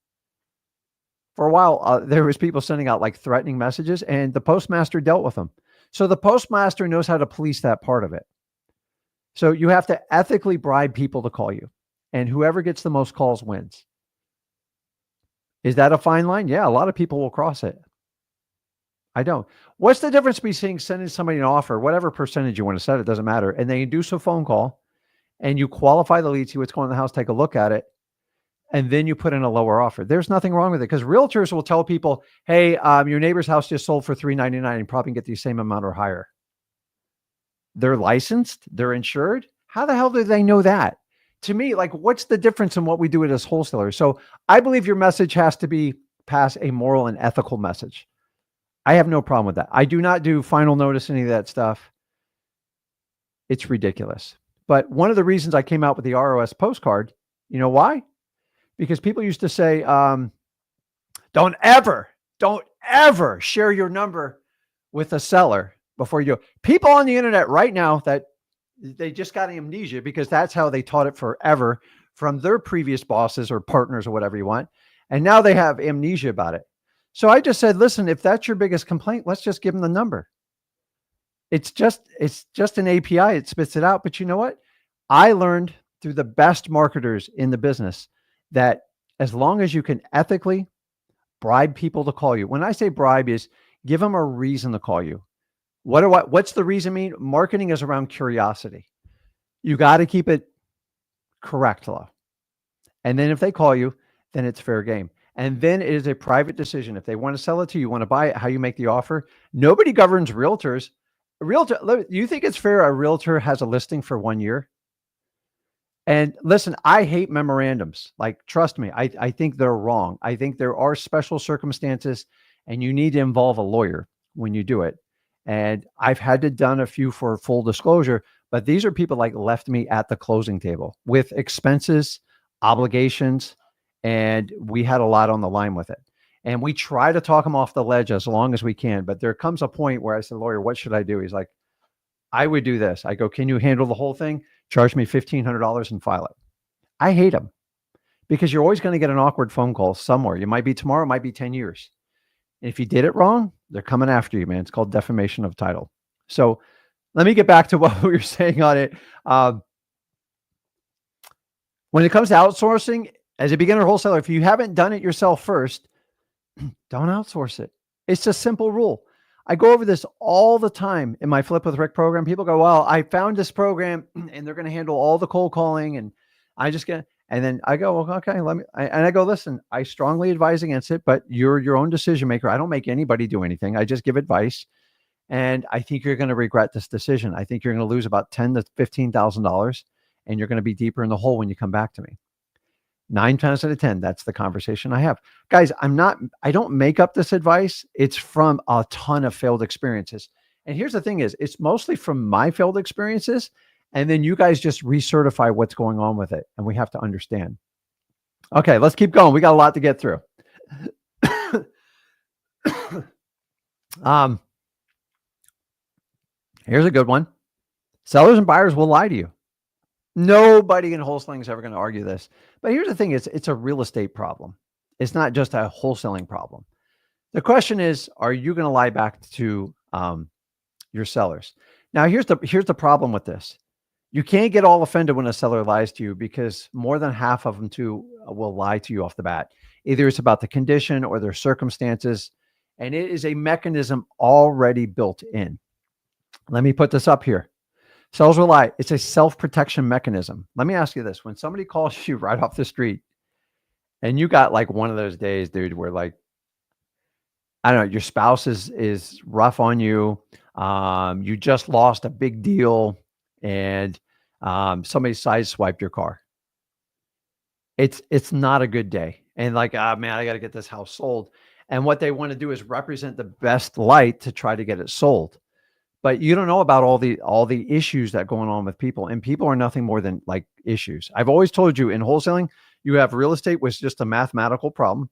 For a while, there was people sending out like threatening messages, and the postmaster dealt with them. So the postmaster knows how to police that part of it. So you have to ethically bribe people to call you, and whoever gets the most calls wins. Is that a fine line? Yeah, a lot of people will cross it. I don't. What's the difference between sending somebody an offer, whatever percentage you want to set, it doesn't matter, and they induce a phone call, and you qualify the lead, see what's going on in the house, take a look at it, and then you put in a lower offer. There's nothing wrong with it because realtors will tell people, hey, your neighbor's house just sold for $399 and probably get the same amount or higher. They're licensed, they're insured. How the hell do they know that? To me, like, what's the difference in what we do it as wholesalers? So I believe your message has to pass a moral and ethical message. I have no problem with that. I do not do final notice, any of that stuff. It's ridiculous. But one of the reasons I came out with the ROS postcard, you know why? Because people used to say, don't ever share your number with a seller before you do. People on the internet right now that they just got amnesia because that's how they taught it forever from their previous bosses or partners or whatever you want. And now they have amnesia about it. So I just said, listen, if that's your biggest complaint, let's just give them the number. It's just an API. It spits it out. But you know what? I learned through the best marketers in the business that as long as you can ethically bribe people to call you, when I say bribe is give them a reason to call you. What's the reason mean? Marketing is around curiosity. You got to keep it correct, though. And then if they call you, then it's fair game. And then it is a private decision. If they want to sell it to you, want to buy it, how you make the offer. Nobody governs realtors. You think it's fair a realtor has a listing for 1 year? And listen, I hate memorandums. Like, trust me, I think they're wrong. I think there are special circumstances and you need to involve a lawyer when you do it. And I've had to done a few for full disclosure, but these are people like left me at the closing table with expenses, obligations, and we had a lot on the line with it. And we try to talk them off the ledge as long as we can. But there comes a point where I said, lawyer, what should I do? He's like, I would do this. I go, can you handle the whole thing? Charge me $1,500 and file it. I hate them because you're always going to get an awkward phone call somewhere. You might be tomorrow, it might be 10 years. And if you did it wrong, they're coming after you, man. It's called defamation of title. So let me get back to what we were saying on it. When it comes to outsourcing, as a beginner wholesaler, if you haven't done it yourself first, don't outsource it. It's a simple rule. I go over this all the time in my Flip with Rick program. People go, well, I found this program and they're going to handle all the cold calling. And I just get, and then I go, well, okay, I go, listen, I strongly advise against it, but you're your own decision maker. I don't make anybody do anything. I just give advice. And I think you're going to regret this decision. I think you're going to lose about $10,000 to $15,000 and you're going to be deeper in the hole when you come back to me. 9 times out of 10, that's the conversation I have. Guys, I don't make up this advice. It's from a ton of failed experiences. And here's the thing is, it's mostly from my failed experiences. And then you guys just recertify what's going on with it. And we have to understand. Okay, let's keep going. We got a lot to get through. Here's a good one. Sellers and buyers will lie to you. Nobody in wholesaling is ever going to argue this. But here's the thing, it's a real estate problem. It's not just a wholesaling problem. The question is, are you going to lie back to your sellers? Now, here's the problem with this. You can't get all offended when a seller lies to you, because more than half of them too will lie to you off the bat. Either it's about the condition or their circumstances, and it is a mechanism already built in. Let me put this up here. Sellers will lie. It's a self-protection mechanism. Let me ask you this. When somebody calls you right off the street and you got like one of those days, dude, where like, I don't know, your spouse is rough on you. You just lost a big deal and somebody sideswiped your car. It's not a good day. And like, man, I got to get this house sold. And what they want to do is represent the best light to try to get it sold. But you don't know about all the issues that going on with people, and people are nothing more than like issues. I've always told you, in wholesaling, you have real estate, which is just a mathematical problem.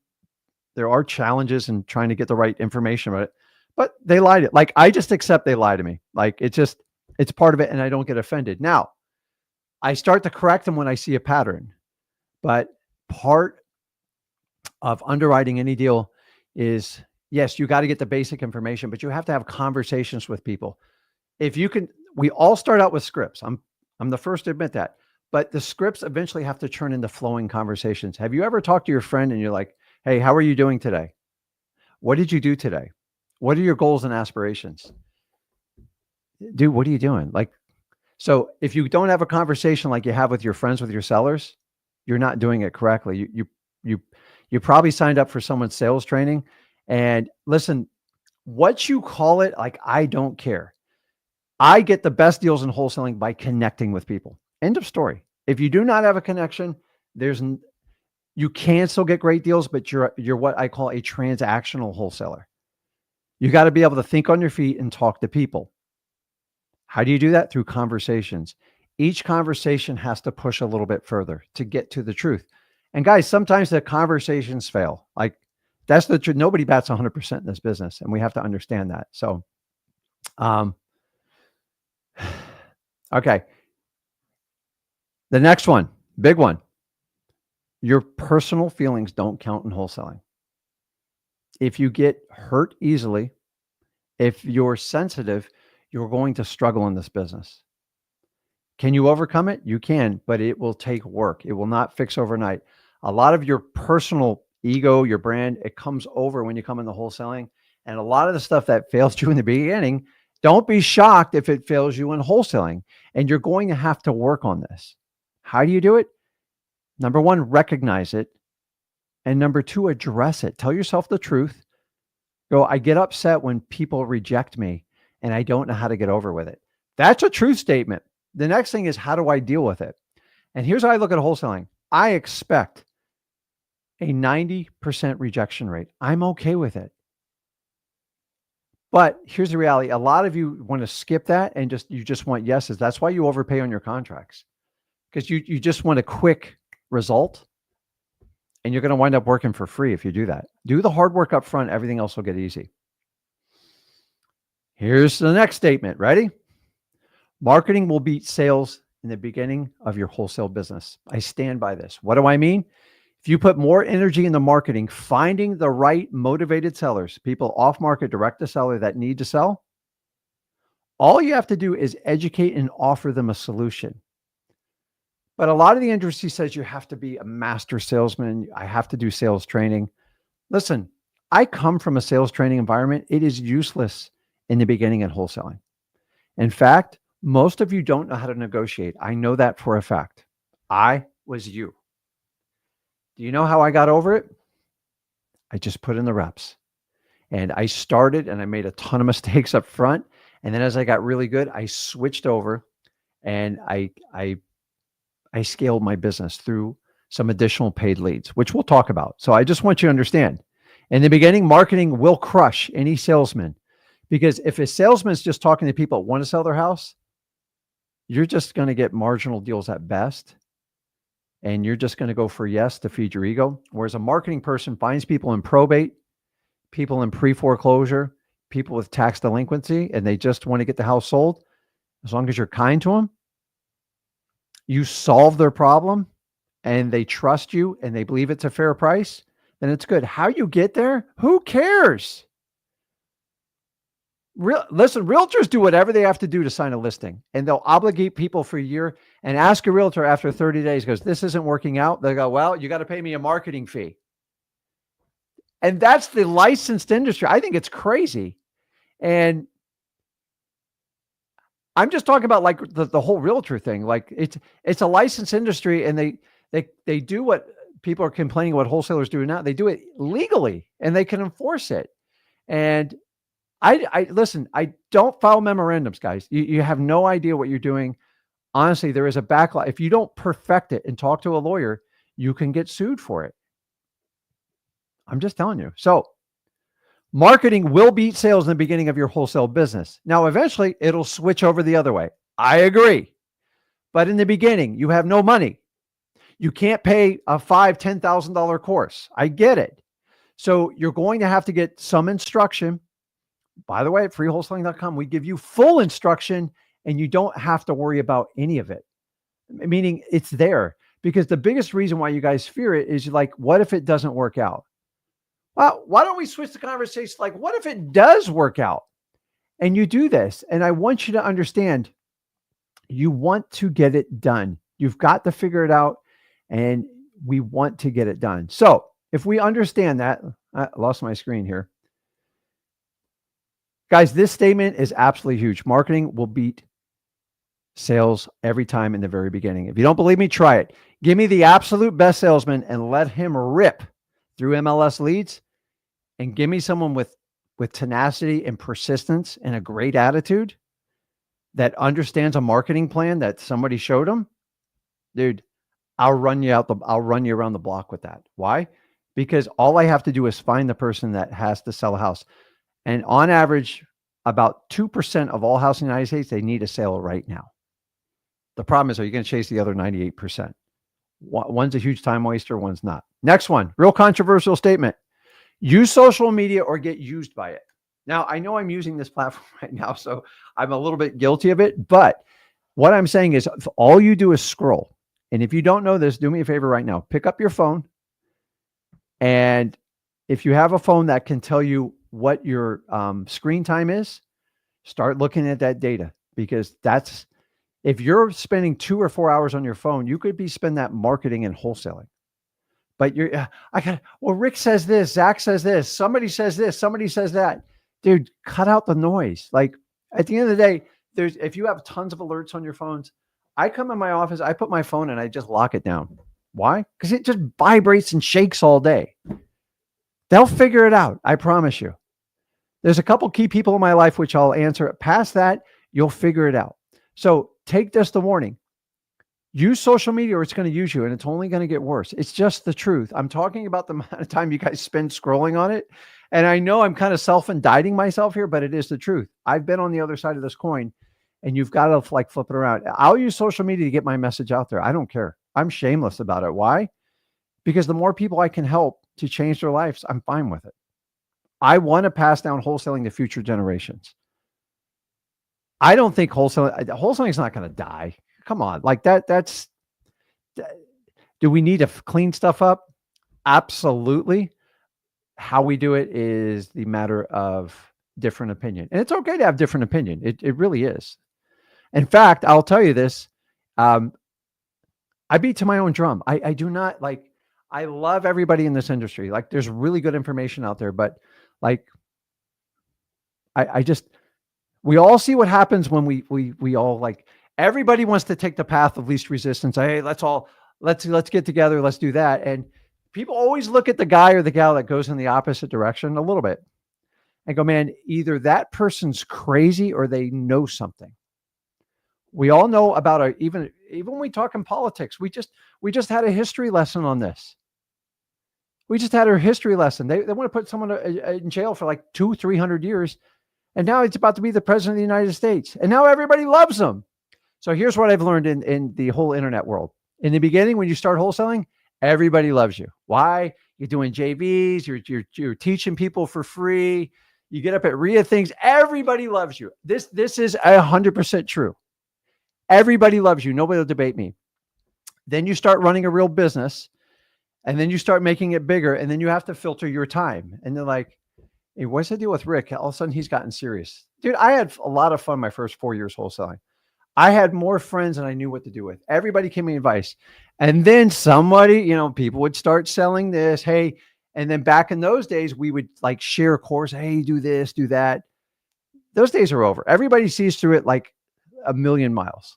There are challenges in trying to get the right information about it, but they lied. Like, I just accept they lie to me. Like, it's part of it, and I don't get offended. Now, I start to correct them when I see a pattern, but part of underwriting any deal is, yes, you got to get the basic information, but you have to have conversations with people. If you can, we all start out with scripts. I'm the first to admit that, but the scripts eventually have to turn into flowing conversations. Have you ever talked to your friend and you're like, hey, how are you doing today? What did you do today? What are your goals and aspirations? Dude, what are you doing? Like, so if you don't have a conversation like you have with your friends, with your sellers, you're not doing it correctly. You probably signed up for someone's sales training. And listen, what you call it, like, I don't care. I get the best deals in wholesaling by connecting with people. End of story. If you do not have a connection, you can still get great deals, but you're what I call a transactional wholesaler. You got to be able to think on your feet and talk to people. How do you do that? Through conversations. Each conversation has to push a little bit further to get to the truth. And guys, sometimes the conversations fail. Like, that's the truth. Nobody bats 100% in this business, and we have to understand that. So, okay. The next one, big one. Your personal feelings don't count in wholesaling. If you get hurt easily, if you're sensitive, you're going to struggle in this business. Can you overcome it? You can, but it will take work. It will not fix overnight. A lot of your personal ego, your brand, it comes over when you come into wholesaling. And a lot of the stuff that fails you in the beginning, don't be shocked if it fails you in wholesaling. And you're going to have to work on this. How do you do it? Number one, recognize it. And number two, address it. Tell yourself the truth. Go, I get upset when people reject me and I don't know how to get over with it. That's a truth statement. The next thing is, how do I deal with it? And here's how I look at wholesaling. I expect a 90% rejection rate. I'm okay with it. But here's the reality. A lot of you want to skip that and you just want yeses. That's why you overpay on your contracts, because you just want a quick result, and you're going to wind up working for free if you do that. Do the hard work up front. Everything else will get easy. Here's the next statement. Ready? Marketing will beat sales in the beginning of your wholesale business. I stand by this. What do I mean? If you put more energy into marketing, finding the right motivated sellers, people off market, direct to seller that need to sell, all you have to do is educate and offer them a solution. But a lot of the industry says you have to be a master salesman. I have to do sales training. Listen, I come from a sales training environment. It is useless in the beginning in wholesaling. In fact, most of you don't know how to negotiate. I know that for a fact. I was you. Do you know how I got over it? I just put in the reps. And I started and I made a ton of mistakes up front. And then as I got really good, I switched over and I scaled my business through some additional paid leads, which we'll talk about. So I just want you to understand, in the beginning, marketing will crush any salesman, because if a salesman is just talking to people that want to sell their house, you're just going to get marginal deals at best. And you're just going to go for yes to feed your ego. Whereas a marketing person finds people in probate, people in pre-foreclosure, people with tax delinquency, and they just want to get the house sold. As long as you're kind to them, you solve their problem and they trust you and they believe it's a fair price, then it's good. How you get there, who cares? Listen, realtors do whatever they have to do to sign a listing, and they'll obligate people for a year and ask a realtor after 30 days, goes, this isn't working out. They go, well, you got to pay me a marketing fee. And that's the licensed industry. I think it's crazy. And I'm just talking about like the whole realtor thing. Like it's a licensed industry, and they do what people are complaining what wholesalers do now. They do it legally and they can enforce it. And I listen, I don't file memorandums, guys. You have no idea what you're doing. Honestly, there is a backlog. If you don't perfect it and talk to a lawyer, you can get sued for it. I'm just telling you. So marketing will beat sales in the beginning of your wholesale business. Now, eventually it'll switch over the other way. I agree. But in the beginning, you have no money. You can't pay a $5,000, $10,000 course. I get it. So you're going to have to get some instruction. By the way, at freewholesaling.com, we give you full instruction and you don't have to worry about any of it. Meaning it's there, because the biggest reason why you guys fear it is like, what if it doesn't work out? Well, why don't we switch the conversation? Like, what if it does work out and you do this? And I want you to understand, you want to get it done. You've got to figure it out, and we want to get it done. So if we understand that, I lost my screen here. Guys, this statement is absolutely huge. Marketing will beat sales every time in the very beginning. If you don't believe me, try it. Give me the absolute best salesman and let him rip through MLS leads, and give me someone with tenacity and persistence and a great attitude that understands a marketing plan that somebody showed them. Dude, I'll run you around the block with that. Why? Because all I have to do is find the person that has to sell a house. And on average, about 2% of all houses in the United States, they need a sale right now. The problem is, are you going to chase the other 98%? One's a huge time waster, one's not. Next one, real controversial statement. Use social media or get used by it. Now, I know I'm using this platform right now, so I'm a little bit guilty of it. But what I'm saying is, if all you do is scroll, and if you don't know this, do me a favor right now. Pick up your phone. And if you have a phone that can tell you what your screen time is, start looking at that data, because that's, if you're spending 2 or 4 hours on your phone, you could be spending that marketing and wholesaling. But well, Rick says this, Zach says this, somebody says this, somebody says that. Dude, cut out the noise. Like, at the end of the day, if you have tons of alerts on your phones, I come in my office, I put my phone and I just lock it down. Why? Because it just vibrates and shakes all day. They'll figure it out. I promise you. There's a couple key people in my life, which I'll answer. Past that, you'll figure it out. So take this the warning. Use social media or it's going to use you, and it's only going to get worse. It's just the truth. I'm talking about the amount of time you guys spend scrolling on it. And I know I'm kind of self-indicting myself here, but it is the truth. I've been on the other side of this coin, and you've got to like flip it around. I'll use social media to get my message out there. I don't care. I'm shameless about it. Why? Because the more people I can help to change their lives, I'm fine with it. I want to pass down wholesaling to future generations. I don't think wholesaling is not going to die. Come on. Like do we need to clean stuff up? Absolutely. How we do it is the matter of different opinion. And it's okay to have different opinion. It really is. In fact, I'll tell you this. I beat to my own drum. I do not like, I love everybody in this industry. Like, there's really good information out there, but like, we all see what happens when we all like, everybody wants to take the path of least resistance. Hey, let's get together. Let's do that. And people always look at the guy or the gal that goes in the opposite direction a little bit and go, man, either that person's crazy or they know something. We all know about even when we talk in politics, we just had a history lesson on this. We just had a history lesson. They want to put someone in jail for like 200-300 years. And now it's about to be the president of the United States. And now everybody loves them. So here's what I've learned in the whole internet world. In the beginning, when you start wholesaling, everybody loves you. Why? You're doing JVs. You're teaching people for free. You get up at RIA things. Everybody loves you. This is 100% true. Everybody loves you. Nobody will debate me. Then you start running a real business, and then you start making it bigger, and then you have to filter your time. And they're like, hey, what's the deal with Rick? All of a sudden he's gotten serious. Dude, I had a lot of fun my first 4 years wholesaling. I had more friends than I knew what to do with. Everybody gave me advice. And then somebody, people would start selling this. Hey, and then back in those days, we would like share a course. Hey, do this, do that. Those days are over. Everybody sees through it like a million miles.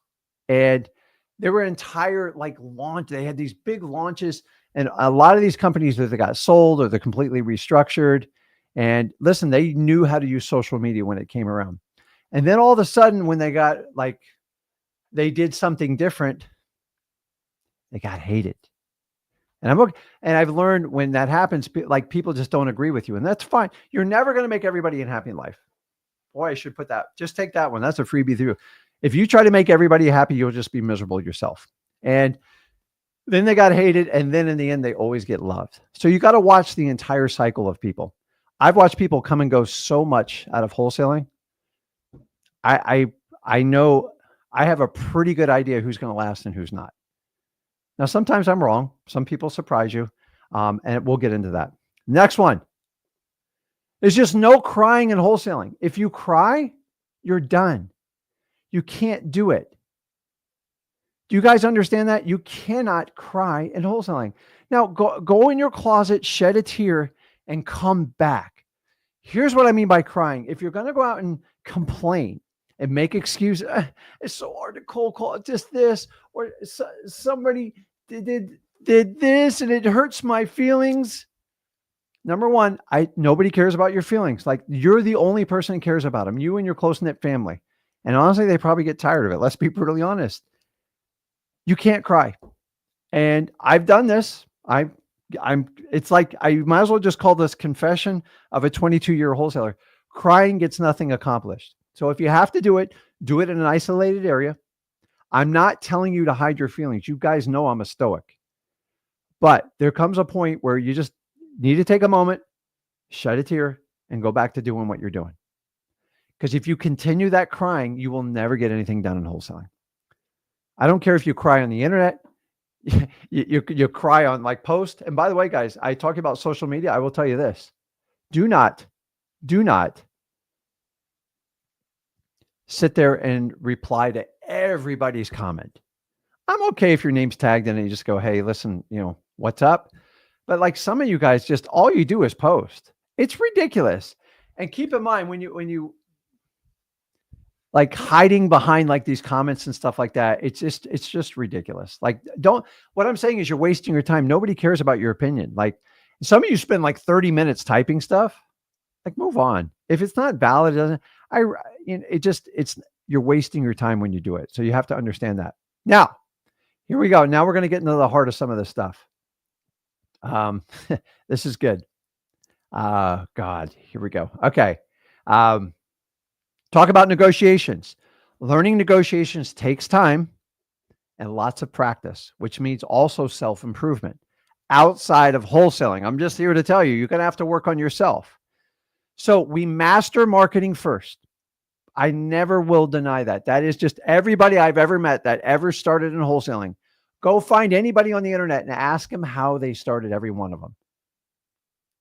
And there were entire like launch. They had these big launches, and a lot of these companies either got sold or they're completely restructured. And listen, they knew how to use social media when it came around. And then all of a sudden, when they got like, they did something different, they got hated. And I've learned when that happens, like people just don't agree with you, and that's fine. You're never going to make everybody happy in life. Boy, I should put that. Just take that one. That's a freebie through. If you try to make everybody happy, you'll just be miserable yourself. And then they got hated, and then in the end, they always get loved. So you got to watch the entire cycle of people. I've watched people come and go so much out of wholesaling. I know I have a pretty good idea who's going to last and who's not. Now, sometimes I'm wrong. Some people surprise you, and we'll get into that. Next one. There's just no crying in wholesaling. If you cry, you're done. You can't do it. Do you guys understand that? You cannot cry in wholesaling. Now, go in your closet, shed a tear, and come back. Here's what I mean by crying. If you're going to go out and complain and make excuses, it's so hard to cold call, just this, or somebody did this and it hurts my feelings. Number one, nobody cares about your feelings. Like, you're the only person who cares about them, you and your close-knit family. And honestly, they probably get tired of it. Let's be brutally honest. You can't cry. And I've done this. It's like, I might as well just call this confession of a 22-year wholesaler. Crying gets nothing accomplished. So if you have to do it in an isolated area. I'm not telling you to hide your feelings. You guys know I'm a stoic. But there comes a point where you just need to take a moment, shed a tear, and go back to doing what you're doing. Because if you continue that crying, you will never get anything done in wholesaling. I don't care if you cry on the internet, you cry on like post. And by the way, guys, I talk about social media. I will tell you this. Do not sit there and reply to everybody's comment. I'm okay if your name's tagged in and you just go, hey, listen, what's up? But like some of you guys, just all you do is post. It's ridiculous. And keep in mind when you like hiding behind like these comments and stuff like that, it's just ridiculous. Like, what I'm saying is you're wasting your time. Nobody cares about your opinion. Like, some of you spend like 30 minutes typing stuff. Like, move on. If it's not valid, you're wasting your time when you do it. So you have to understand that. Now, here we go. Now we're going to get into the heart of some of this stuff. This is good. God, here we go. Okay. Talk about negotiations. Learning negotiations takes time and lots of practice, which means also self-improvement outside of wholesaling. I'm just here to tell you, you're going to have to work on yourself. So we master marketing first. I never will deny that. That is just everybody I've ever met that ever started in wholesaling. Go find anybody on the internet and ask them how they started, every one of them.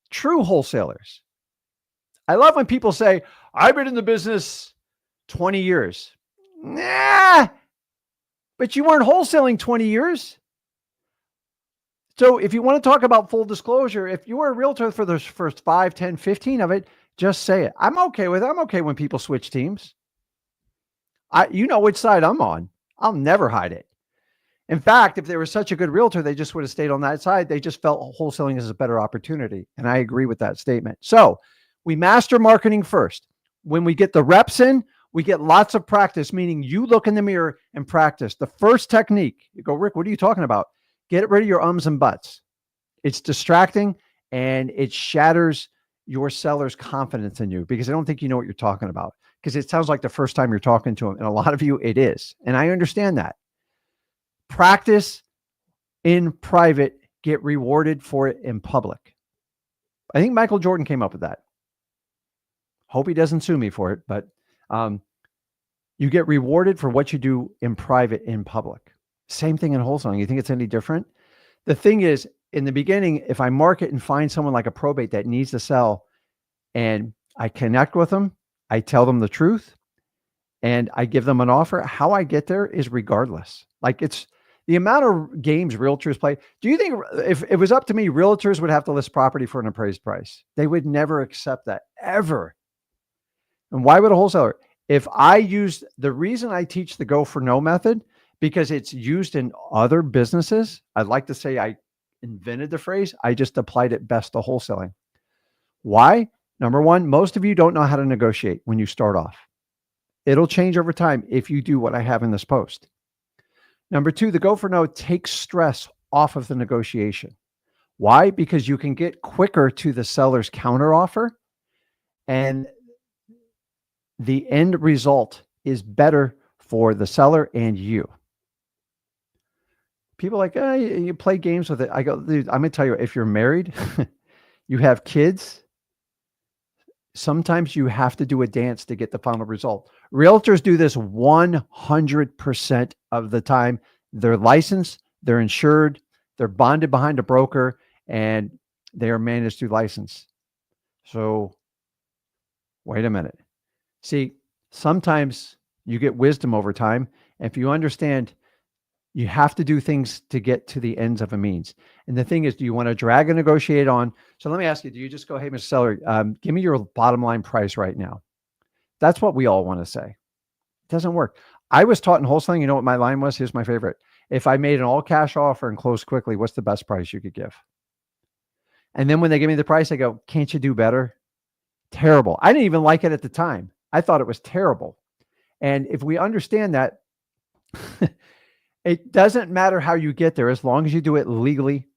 True wholesalers. I love when people say, I've been in the business 20 years. Nah, but you weren't wholesaling 20 years. So if you want to talk about full disclosure, if you were a realtor for the first 5, 10, 15 of it, just say it. I'm okay with it. I'm okay when people switch teams. You know which side I'm on. I'll never hide it. In fact, if they were such a good realtor, they just would have stayed on that side. They just felt wholesaling is a better opportunity. And I agree with that statement. So we master marketing first. When we get the reps in, we get lots of practice, meaning you look in the mirror and practice. The first technique, you go, Rick, what are you talking about? Get rid of your ums and buts. It's distracting and it shatters your seller's confidence in you because I don't think you know what you're talking about, because it sounds like the first time you're talking to them. And a lot of you, it is. And I understand that. Practice in private, get rewarded for it in public. I think Michael Jordan came up with that. Hope he doesn't sue me for it, but you get rewarded for what you do in private, in public. Same thing in wholesaling. You think it's any different? The thing is, in the beginning, if I market and find someone like a probate that needs to sell and I connect with them, I tell them the truth and I give them an offer, how I get there is regardless. Like it's the amount of games realtors play. Do you think if it was up to me, realtors would have to list property for an appraised price? They would never accept that ever. And why would a wholesaler? If I use the reason I teach the go for no method, because it's used in other businesses, I'd like to say I invented the phrase. I just applied it best to wholesaling. Why? Number one, most of you don't know how to negotiate when you start off. It'll change over time if you do what I have in this post. Number two, the go for no takes stress off of the negotiation. Why? Because you can get quicker to the seller's counter offer and the end result is better for the seller and you. People are like, you play games with it. I go, dude, I'm going to tell you, if you're married, you have kids, sometimes you have to do a dance to get the final result. Realtors do this 100% of the time. They're licensed, they're insured, they're bonded behind a broker, and they are managed through license. So wait a minute. See, sometimes you get wisdom over time. If you understand, you have to do things to get to the ends of a means. And the thing is, do you want to drag and negotiate on? So let me ask you, do you just go, hey, Mr. Seller, give me your bottom line price right now? That's what we all want to say. It doesn't work. I was taught in wholesaling, you know what my line was? Here's my favorite. If I made an all cash offer and closed quickly, what's the best price you could give? And then when they give me the price, I go, can't you do better? Terrible. I didn't even like it at the time. I thought it was terrible. And if we understand that, it doesn't matter how you get there, as long as you do it legally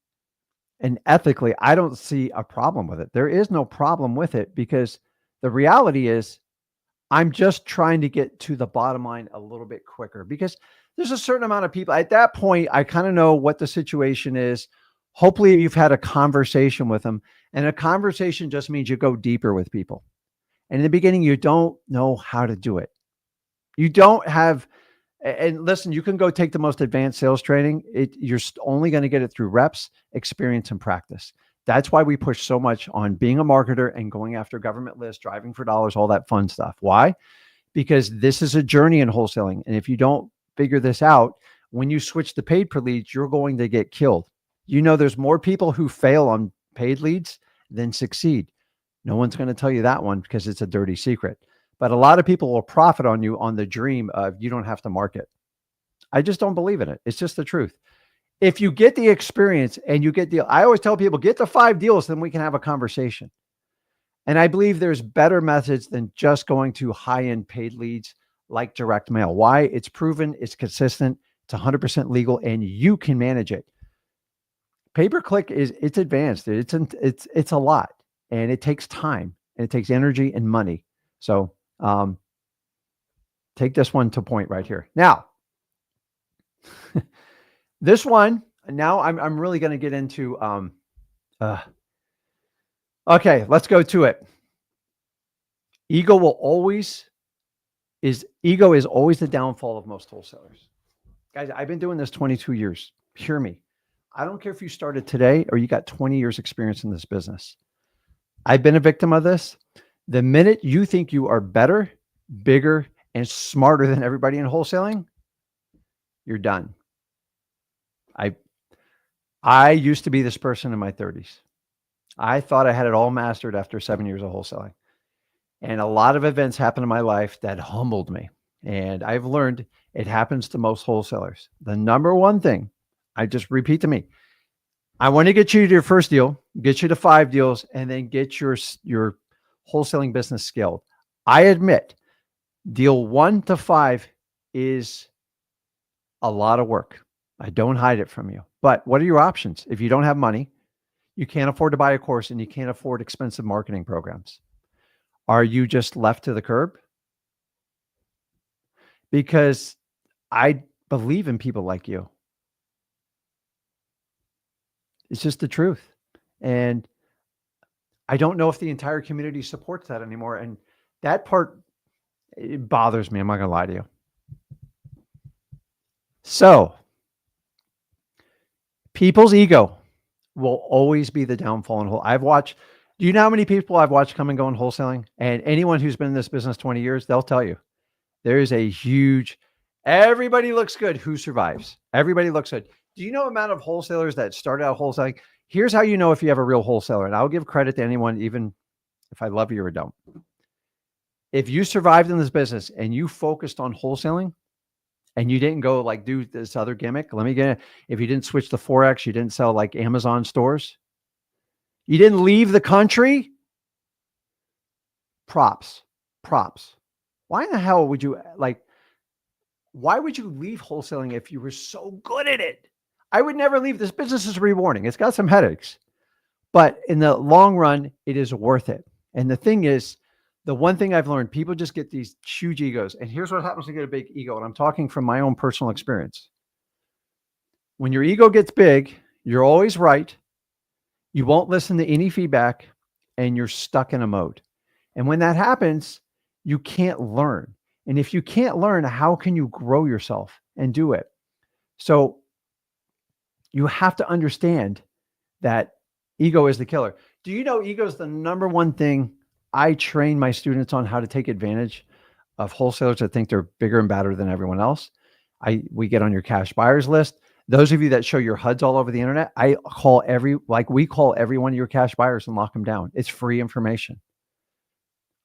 and ethically, I don't see a problem with it. There is no problem with it because the reality is I'm just trying to get to the bottom line a little bit quicker because there's a certain amount of people at that point. I kind of know what the situation is. Hopefully you've had a conversation with them, and a conversation just means you go deeper with people. And in the beginning, you don't know how to do it. You don't have, and listen, you can go take the most advanced sales training. You're only going to get it through reps, experience, and practice. That's why we push so much on being a marketer and going after government lists, driving for dollars, all that fun stuff. Why? Because this is a journey in wholesaling. And if you don't figure this out, when you switch to paid per leads, you're going to get killed. You know, there's more people who fail on paid leads than succeed. No one's going to tell you that one because it's a dirty secret. But a lot of people will profit on you on the dream of you don't have to market. I just don't believe in it. It's just the truth. If you get the experience and you get I always tell people, get the 5 deals, then we can have a conversation. And I believe there's better methods than just going to high-end paid leads like direct mail. Why? It's proven, it's consistent, it's 100% legal, and you can manage it. Pay-per-click it's advanced. It's a lot, and it takes time, and it takes energy and money. So take this one to point right here. Now, this one, now I'm really going to get into, okay, let's go to it. Ego is always the downfall of most wholesalers. Guys, I've been doing this 22 years. Hear me. I don't care if you started today or you got 20 years experience in this business. I've been a victim of this. The minute you think you are better, bigger, and smarter than everybody in wholesaling, you're done. I used to be this person in my 30s. I thought I had it all mastered after 7 years of wholesaling. And a lot of events happened in my life that humbled me. And I've learned it happens to most wholesalers. The number one thing, I just repeat to me, I want to get you to your first deal, get you to 5 deals, and then get your wholesaling business scaled. I admit deal 1 to 5 is a lot of work. I don't hide it from you. But what are your options? If you don't have money, you can't afford to buy a course, and you can't afford expensive marketing programs. Are you just left to the curb? Because I believe in people like you. It's just the truth. And I don't know if the entire community supports that anymore. And that part, it bothers me. I'm not going to lie to you. So People's ego will always be the downfall in do you know how many people I've watched come and go in wholesaling? And anyone who's been in this business 20 years, they'll tell you there is a huge, everybody looks good who survives. Everybody looks good. Do you know the amount of wholesalers that started out wholesaling? Here's how you know if you have a real wholesaler. And I'll give credit to anyone, even if I love you or don't. If you survived in this business and you focused on wholesaling and you didn't go like do this other gimmick, let me get it. If you didn't switch to Forex, you didn't sell like Amazon stores, you didn't leave the country, props. Why in the hell would you why would you leave wholesaling if you were so good at it? I would never leave. This business is rewarding. It's got some headaches, but in the long run, it is worth it. And the thing is, the one thing I've learned, people just get these huge egos. And here's what happens to get a big ego. And I'm talking from my own personal experience. When your ego gets big, you're always right. You won't listen to any feedback and you're stuck in a mode. And when that happens, you can't learn. And if you can't learn, how can you grow yourself and do it? So you have to understand that ego is the killer. Do you know ego is the number one thing I train my students on, how to take advantage of wholesalers that think they're bigger and badder than everyone else? We get on your cash buyers list. Those of you that show your HUDs all over the internet, we call every one of your cash buyers and lock them down. It's free information.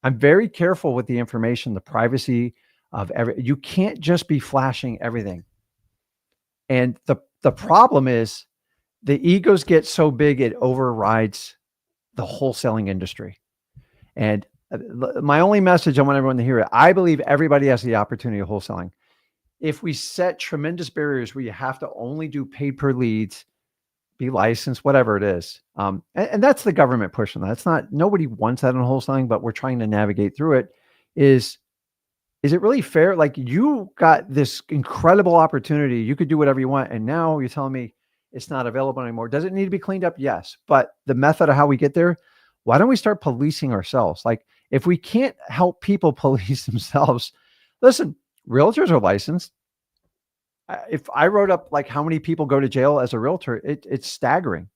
I'm very careful with the information, the privacy of you can't just be flashing everything. And the problem is the egos get so big, it overrides the wholesaling industry. And my only message, I want everyone to hear it. I believe everybody has the opportunity of wholesaling. If we set tremendous barriers where you have to only do paid per leads, be licensed, whatever it is. And that's the government pushing that. It's not, nobody wants that in wholesaling, but we're trying to navigate through it. Is it really fair? Like, you got this incredible opportunity. You could do whatever you want. And now you're telling me it's not available anymore. Does it need to be cleaned up? Yes. But the method of how we get there, why don't we start policing ourselves? Like, if we can't help people police themselves, listen, realtors are licensed. If I wrote up like how many people go to jail as a realtor, it's staggering.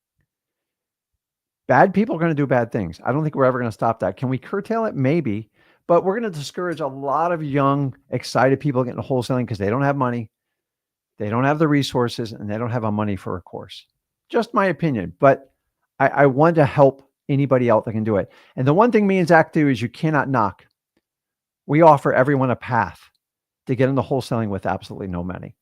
Bad people are going to do bad things. I don't think we're ever going to stop that. Can we curtail it? Maybe, but we're going to discourage a lot of young, excited people getting into wholesaling because they don't have money, they don't have the resources, and they don't have a money for a course. Just my opinion, but I want to help anybody out that can do it. And the one thing me and Zach do is you cannot knock. We offer everyone a path to get into wholesaling with absolutely no money.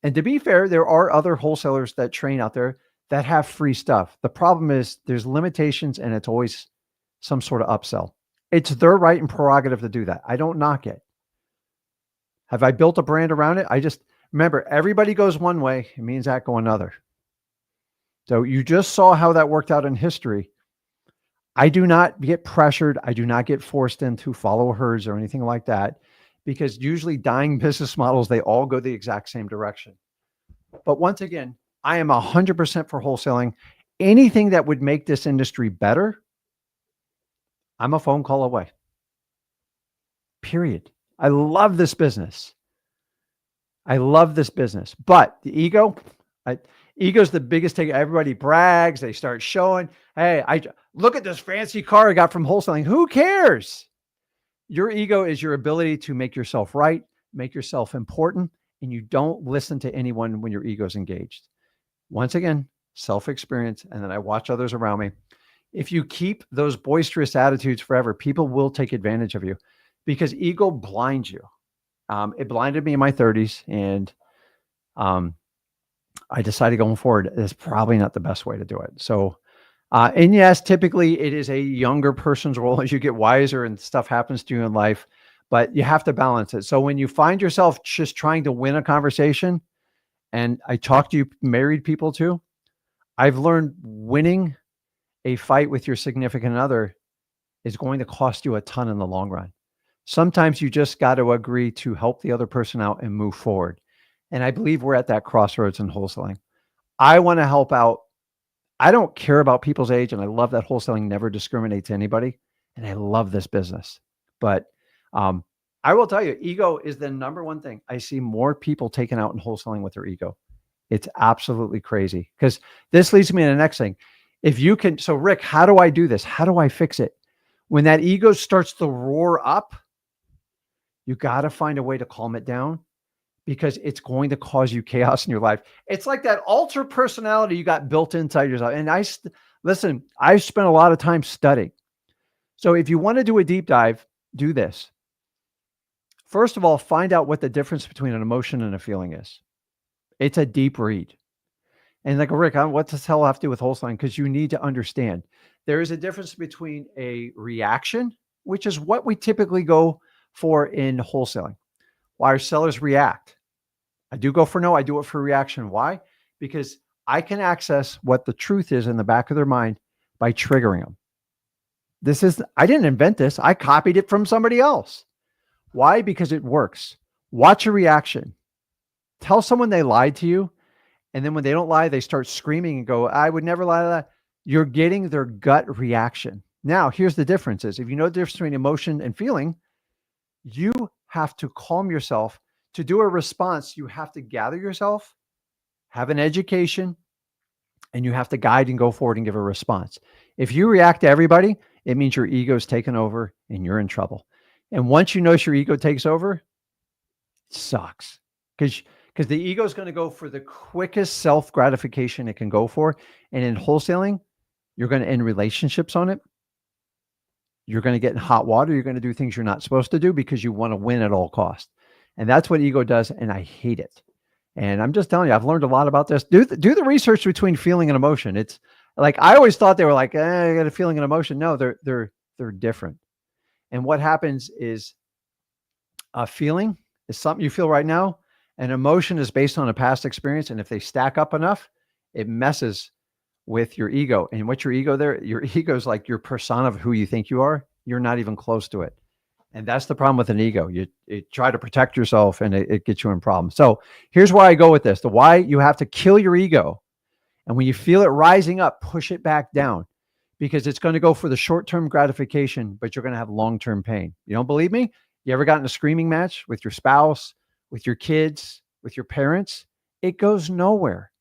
And to be fair, there are other wholesalers that train out there that have free stuff. The problem is there's limitations and it's always some sort of upsell. It's their right and prerogative to do that. I don't knock it. Have I built a brand around it? I just remember, everybody goes one way. It means Zach go another. So you just saw how that worked out in history. I do not get pressured. I do not get forced into follow herds or anything like that, because usually dying business models, they all go the exact same direction. But once again, I am 100% for wholesaling. Anything that would make this industry better, I'm a phone call away. Period. I love this business. But the ego's the biggest thing. Everybody brags. They start showing, hey, I look at this fancy car I got from wholesaling. Who cares? Your ego is your ability to make yourself right, make yourself important, and you don't listen to anyone when your ego's engaged. Once again, self-experience, and then I watch others around me. If you keep those boisterous attitudes forever, people will take advantage of you because ego blinds you. It blinded me in my 30s, and I decided going forward, it's probably not the best way to do it. So, and yes, typically it is a younger person's role as you get wiser and stuff happens to you in life, but you have to balance it. So when you find yourself just trying to win a conversation, and I talk to you married people too, I've learned winning a fight with your significant other is going to cost you a ton in the long run. Sometimes you just got to agree to help the other person out and move forward. And I believe we're at that crossroads in wholesaling. I want to help out. I don't care about people's age, and I love that wholesaling never discriminates anybody. And I love this business. But I will tell you, ego is the number one thing. I see more people taken out in wholesaling with their ego. It's absolutely crazy, because this leads me to the next thing. If you can, so Rick, how do I do this? How do I fix it? When that ego starts to roar up, you got to find a way to calm it down, because it's going to cause you chaos in your life. It's like that alter personality you got built inside yourself. And listen, I've spent a lot of time studying. So if you want to do a deep dive, do this. First of all, find out what the difference between an emotion and a feeling is. It's a deep read. And like, Rick, what does hell have to do with wholesaling? Because you need to understand there is a difference between a reaction, which is what we typically go for in wholesaling. Why our sellers react. I do go for no, I do it for reaction. Why? Because I can access what the truth is in the back of their mind by triggering them. I didn't invent this. I copied it from somebody else. Why? Because it works. Watch a reaction. Tell someone they lied to you. And then when they don't lie, they start screaming and go, I would never lie to that. You're getting their gut reaction. Now, here's the difference is, if you know the difference between emotion and feeling, you have to calm yourself. To do a response, you have to gather yourself, have an education, and you have to guide and go forward and give a response. If you react to everybody, it means your ego is taken over and you're in trouble. And once you notice your ego takes over, it sucks, because the ego is going to go for the quickest self-gratification it can go for. And in wholesaling, you're going to end relationships on it. You're going to get in hot water. You're going to do things you're not supposed to do because you want to win at all costs. And that's what ego does. And I hate it. And I'm just telling you, I've learned a lot about this. Do the research between feeling and emotion. It's like, I always thought they were like, I got a feeling and emotion. No, they're different. And what happens is, a feeling is something you feel right now. An emotion is based on a past experience. And if they stack up enough, it messes with your ego. And what your ego is like your persona of who you think you are. You're not even close to it. And that's the problem with an ego. You try to protect yourself and it gets you in problems. So here's why I go with this. The why: you have to kill your ego. And when you feel it rising up, push it back down, because it's going to go for the short-term gratification, but you're going to have long-term pain. You don't believe me? You ever gotten a screaming match with your spouse, with your kids, with your parents? It goes nowhere.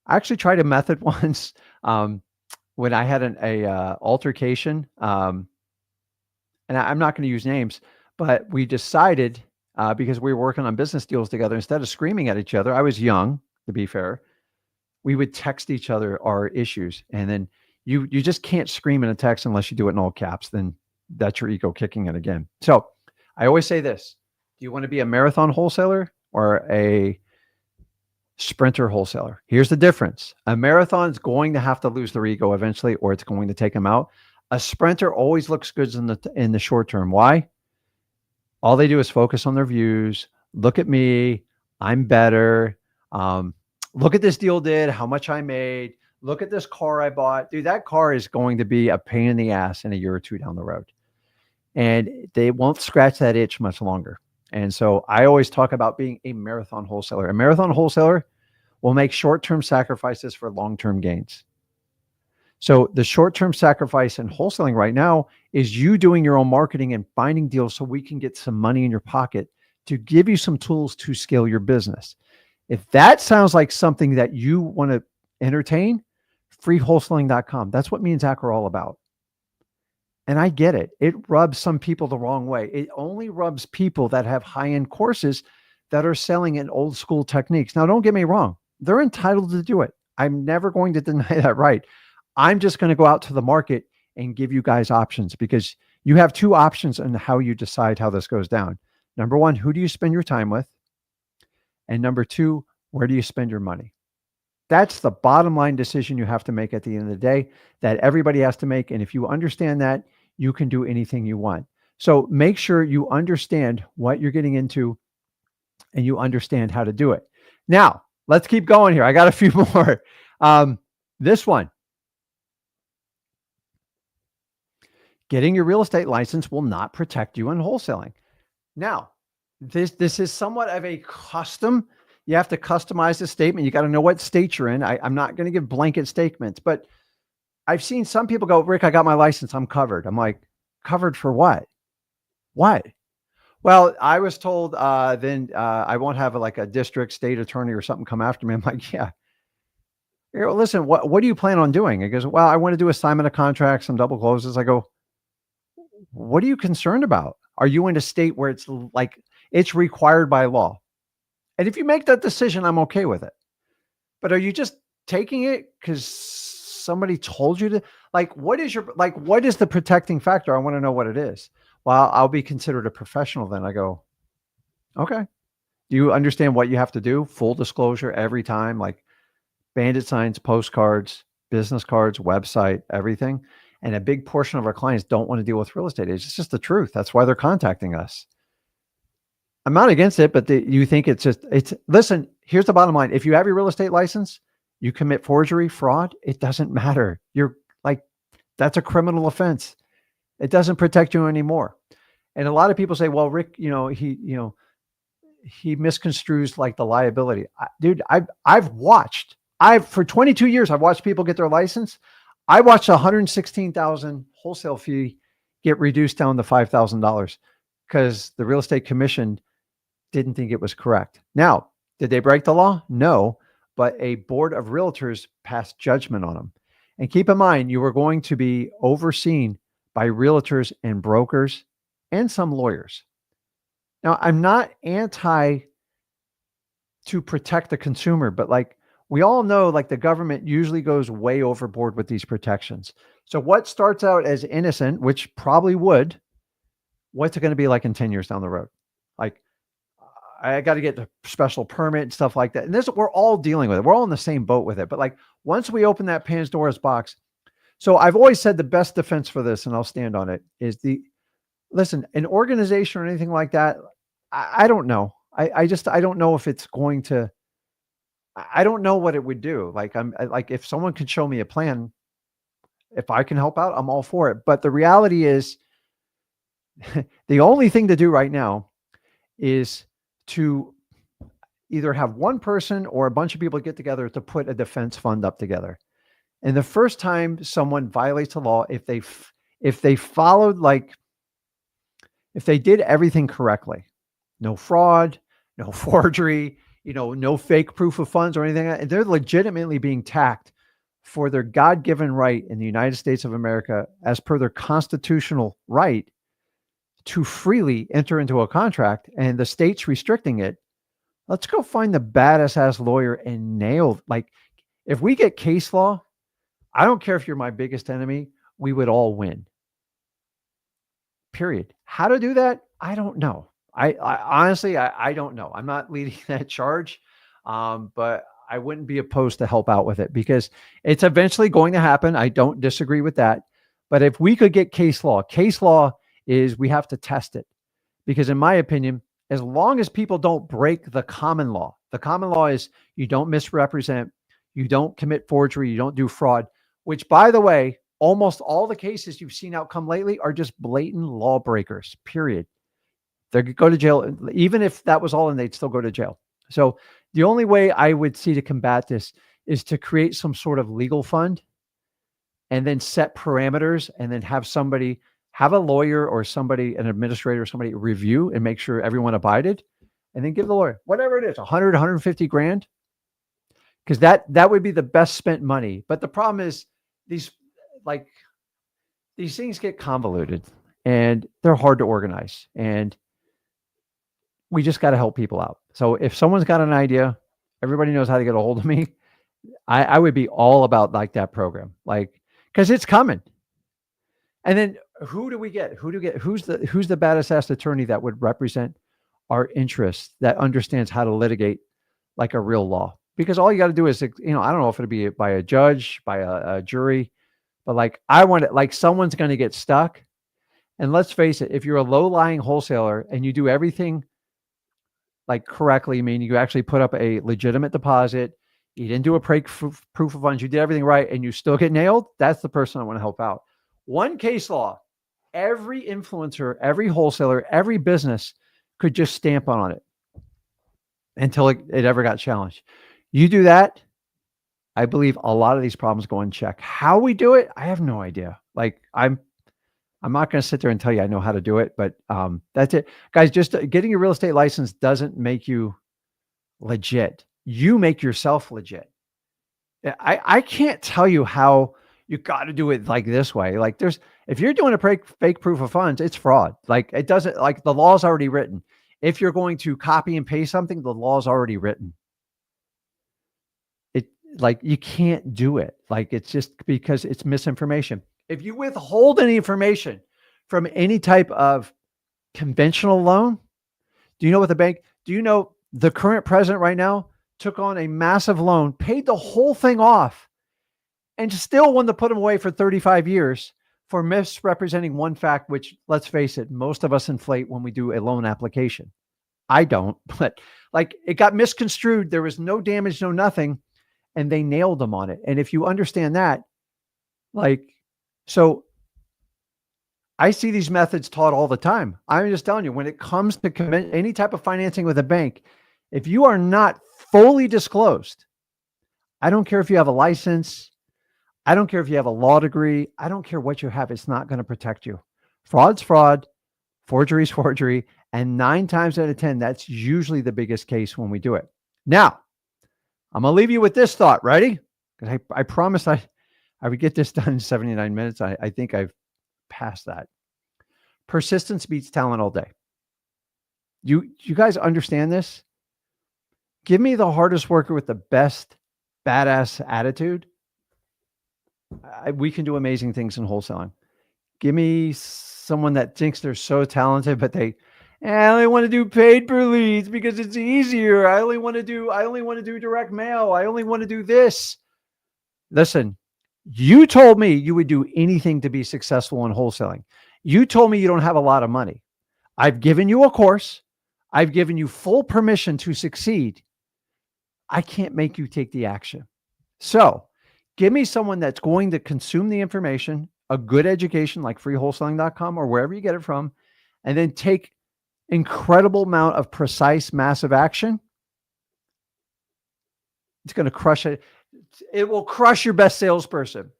I actually tried a method once when I had an altercation. And I'm not going to use names, but we decided, because we were working on business deals together, instead of screaming at each other, I was young, to be fair, we would text each other our issues. And then you just can't scream in a text unless you do it in all caps. Then that's your ego kicking in again. So I always say this: do you want to be a marathon wholesaler or a sprinter wholesaler? Here's the difference. A marathon is going to have to lose their ego eventually, or it's going to take them out. A sprinter always looks good in the short term. Why? All they do is focus on their views. Look at me. I'm better. Look at this deal did, how much I made. Look at this car I bought. Dude, that car is going to be a pain in the ass in a year or two down the road. And they won't scratch that itch much longer. And so I always talk about being a marathon wholesaler. A marathon wholesaler will make short-term sacrifices for long-term gains. So the short-term sacrifice in wholesaling right now is you doing your own marketing and finding deals so we can get some money in your pocket to give you some tools to scale your business. If that sounds like something that you want to entertain, freewholesaling.com. That's what me and Zach are all about. And I get it. It rubs some people the wrong way. It only rubs people that have high-end courses that are selling in old school techniques. Now, don't get me wrong. They're entitled to do it. I'm never going to deny that right. I'm just going to go out to the market and give you guys options, because you have two options on how you decide how this goes down. Number one, who do you spend your time with? And number two, where do you spend your money? That's the bottom line decision you have to make at the end of the day, that everybody has to make. And if you understand that, you can do anything you want. So make sure you understand what you're getting into and you understand how to do it. Now, let's keep going here. I got a few more. This one. Getting your real estate license will not protect you in wholesaling. Now, this is somewhat of a custom. You have to customize the statement. You got to know what state you're in. I'm not going to give blanket statements, but I've seen some people go, Rick, I got my license. I'm covered. I'm like, covered for what? What? Well, I was told then I won't have like a district state attorney or something come after me. I'm like, yeah. Listen, what do you plan on doing? He goes, well, I want to do assignment of contracts, some double closes. I go, what are you concerned about? Are you in a state where like it's required by law? And if you make that decision, I'm okay with it. But are you just taking it because somebody told you to? Like, what is the protecting factor? I want to know what it is. Well, I'll be considered a professional then. I go, okay. Do you understand what you have to do? Full disclosure every time, like bandit signs, postcards, business cards, website, everything. And a big portion of our clients don't want to deal with real estate agents. It's just the truth. That's why they're contacting us. I'm not against it, but you think listen, here's the bottom line. If you have your real estate license, you commit forgery, fraud, it doesn't matter. You're like, that's a criminal offense. It doesn't protect you anymore. And a lot of people say, well, Rick, he misconstrues like the liability. Dude, for 22 years, I've watched people get their license. I watched $116,000 wholesale fee get reduced down to $5,000 because the real estate commission didn't think it was correct. Now, did they break the law? No, but a board of realtors passed judgment on them. And keep in mind, you were going to be overseen by realtors and brokers and some lawyers. Now, I'm not anti to protect the consumer, but like we all know, like the government usually goes way overboard with these protections. So what starts out as innocent, which probably would, what's it going to be like in 10 years down the road? Like, I got to get a special permit and stuff like that. And we're all dealing with it. We're all in the same boat with it. But like once we open that Pandora's box, so I've always said the best defense for this, and I'll stand on it, is listen, an organization or anything like that. I don't know. I don't know if it's going to, I don't know what it would do. Like like if someone could show me a plan, if I can help out, I'm all for it. But the reality is the only thing to do right now is to either have one person or a bunch of people get together to put a defense fund up together. And the first time someone violates the law, if they followed, like, if they did everything correctly, no fraud, no forgery, no fake proof of funds or anything, and they're legitimately being taxed for their God-given right in the United States of America, as per their constitutional right to freely enter into a contract, and the state's restricting it. Let's go find the baddest ass lawyer and nail. Like, if we get case law, I don't care if you're my biggest enemy, we would all win. Period. How to do that? I don't know. I honestly, I don't know. I'm not leading that charge, but I wouldn't be opposed to help out with it because it's eventually going to happen. I don't disagree with that. But if we could get case law is we have to test it, because in my opinion, as long as people don't break the common law is you don't misrepresent, you don't commit forgery, you don't do fraud, which, by the way, almost all the cases you've seen outcome lately are just blatant lawbreakers, period. They go to jail. Even if that was all, and they'd still go to jail. So the only way I would see to combat this is to create some sort of legal fund and then set parameters, and then have a lawyer or somebody, an administrator, somebody review and make sure everyone abided, and then give the lawyer whatever it is, 100, 150 grand. Because that would be the best spent money. But the problem is these things get convoluted and they're hard to organize, and we just got to help people out. So if someone's got an idea, everybody knows how to get a hold of me. I would be all about like that program, like, because it's coming. And then who do we get? Who's the baddest ass attorney that would represent our interests, that understands how to litigate like a real law? Because all you got to do is, I don't know if it'll be by a judge, by a jury, but like, I want it, like someone's going to get stuck. And let's face it, if you're a low-lying wholesaler and you do everything like correctly, meaning you actually put up a legitimate deposit, you didn't do a proof of funds, you did everything right, and you still get nailed, that's the person I want to help out. One case law, every influencer, every wholesaler, every business could just stamp on it until it ever got challenged. You do that, I believe a lot of these problems go unchecked. How we do it, I have no idea. Like, I'm not going to sit there and tell you I know how to do it, but that's it. Guys, just getting your real estate license doesn't make you legit. You make yourself legit. I can't tell you how you got to do it like this way. Like if you're doing a fake proof of funds, it's fraud. Like it doesn't, like the law's already written. If you're going to copy and paste something, the law's already written. Like you can't do it. Like it's just because it's misinformation. If you withhold any information from any type of conventional loan, do you know what do you know the current president right now took on a massive loan, paid the whole thing off, and still wanted to put him away for 35 years for misrepresenting one fact, which, let's face it, most of us inflate when we do a loan application. I don't, but like it got misconstrued. There was no damage, no nothing. And they nailed them on it. And if you understand that, so I see these methods taught all the time. I'm just telling you, when it comes to any type of financing with a bank, if you are not fully disclosed, I don't care if you have a license, I don't care if you have a law degree, I don't care what you have, it's not going to protect you. Fraud's fraud, forgery's forgery, and 9 times out of 10, that's usually the biggest case when we do it. Now, I'm going to leave you with this thought. Ready? Because I promised I would get this done in 79 minutes. I think I've passed that. Persistence beats talent all day. You guys understand this? Give me the hardest worker with the best badass attitude. We can do amazing things in wholesaling. Give me someone that thinks they're so talented, but I only want to do paid per leads because it's easier. I only want to do direct mail. I only want to do this. Listen, you told me you would do anything to be successful in wholesaling. You told me you don't have a lot of money. I've given you a course. I've given you full permission to succeed. I can't make you take the action. So give me someone that's going to consume the information, a good education like freewholesaling.com or wherever you get it from, and then take incredible amount of precise, massive action. It's going to crush it. It will crush your best salesperson.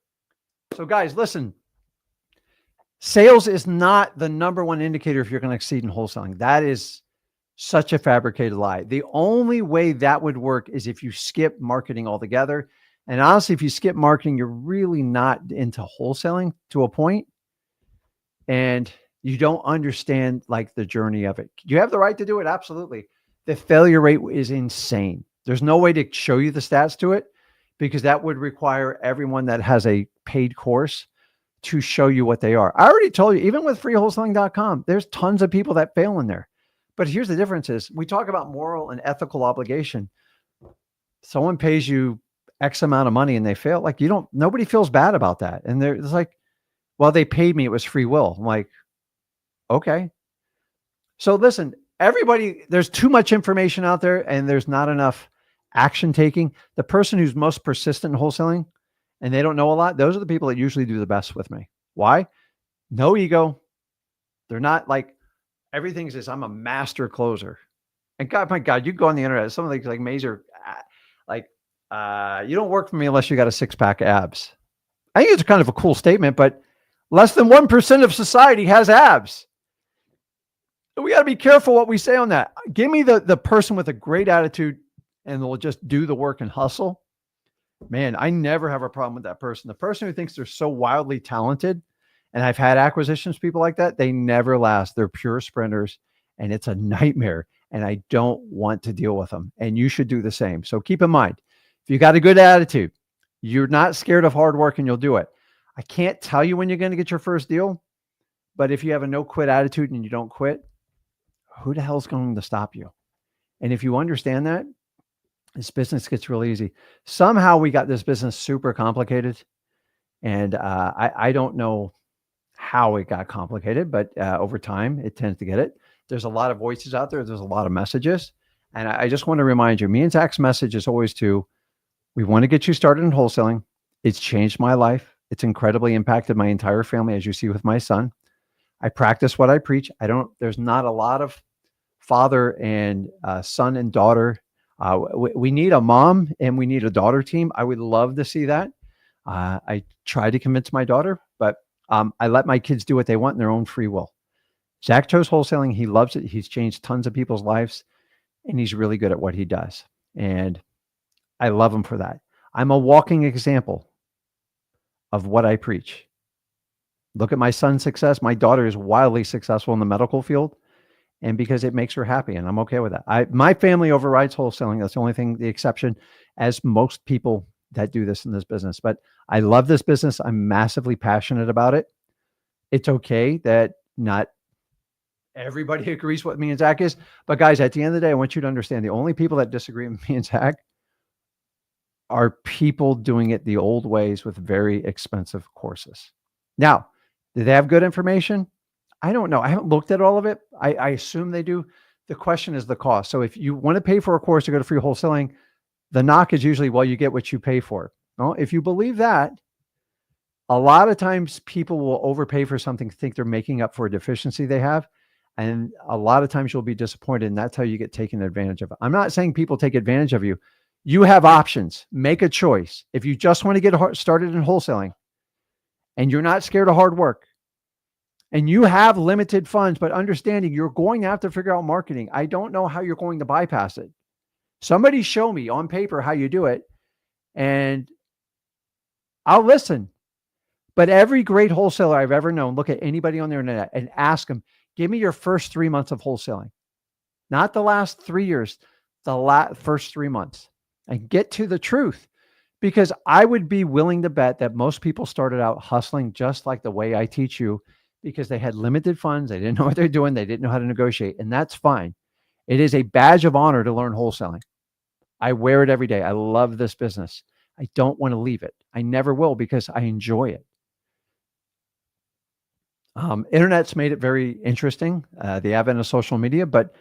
So guys, listen, sales is not the number one indicator if you're going to succeed in wholesaling. That is such a fabricated lie. The only way that would work is if you skip marketing altogether. And honestly, if you skip marketing, you're really not into wholesaling to a point. And you don't understand like the journey of it. You have the right to do it. Absolutely. The failure rate is insane. There's no way to show you the stats to it because that would require everyone that has a paid course to show you what they are. I already told you, even with freewholesaling.com, there's tons of people that fail in there. But here's the difference is we talk about moral and ethical obligation. Someone pays you X amount of money and they fail. Like nobody feels bad about that. And it's like, well, they paid me. It was free will. I'm like, okay. So listen, everybody, there's too much information out there and there's not enough action taking. The person who's most persistent in wholesaling and they don't know a lot, those are the people that usually do the best with me. Why? No ego. They're not like everything says I'm a master closer. And God, my God, you go on the internet, some of these like Mazer, you don't work for me unless you got a 6-pack abs. I think it's kind of a cool statement, but less than 1% of society has abs. So we got to be careful what we say on that. Give me the person with a great attitude and they'll just do the work and hustle. Man, I never have a problem with that person. The person who thinks they're so wildly talented, and I've had acquisitions, people like that, they never last. They're pure sprinters and it's a nightmare. And I don't want to deal with them. And you should do the same. So keep in mind, if you got a good attitude, you're not scared of hard work and you'll do it. I can't tell you when you're going to get your first deal, but if you have a no quit attitude and you don't quit, who the hell is going to stop you? And if you understand that, this business gets real easy. Somehow we got this business super complicated. And I don't know how it got complicated, but over time it tends to get it. There's a lot of voices out there. There's a lot of messages. And I just want to remind you, me and Zach's message is always we want to get you started in wholesaling. It's changed my life. It's incredibly impacted my entire family, as you see with my son. I practice what I preach. There's not a lot of father and son and daughter. We need a mom and we need a daughter team. I would love to see that. I tried to convince my daughter, but I let my kids do what they want in their own free will. Zach chose wholesaling. He loves it. He's changed tons of people's lives, and he's really good at what he does. And I love him for that. I'm a walking example of what I preach. Look at my son's success. My daughter is wildly successful in the medical field, and because it makes her happy, and I'm okay with that. My family overrides wholesaling. That's the only thing, the exception, as most people that do this in this business. But I love this business. I'm massively passionate about it. It's okay that not everybody agrees what me and Zach is. But guys, at the end of the day, I want you to understand the only people that disagree with me and Zach are people doing it the old ways with very expensive courses. Now, do they have good information? I don't know. I haven't looked at all of it. I assume they do. The question is the cost. So if you want to pay for a course to go to free wholesaling, the knock is usually, well, you get what you pay for. Well, if you believe that, a lot of times people will overpay for something, think they're making up for a deficiency they have. And a lot of times you'll be disappointed, and that's how you get taken advantage of. I'm not saying people take advantage of you. You have options. Make a choice. If you just want to get started in wholesaling and you're not scared of hard work and you have limited funds, but understanding you're going to have to figure out marketing. I don't know how you're going to bypass it. Somebody show me on paper how you do it, and I'll listen. But every great wholesaler I've ever known, look at anybody on the internet and ask them, give me your first 3 months of wholesaling. Not the last 3 years, the first 3 months. And get to the truth, because I would be willing to bet that most people started out hustling just like the way I teach you, because they had limited funds. They didn't know what they're doing. They didn't know how to negotiate, and that's fine. It is a badge of honor to learn wholesaling. I wear it every day. I love this business. I don't want to leave it. I never will, because I enjoy it. Internet's made it very interesting, the advent of social media, but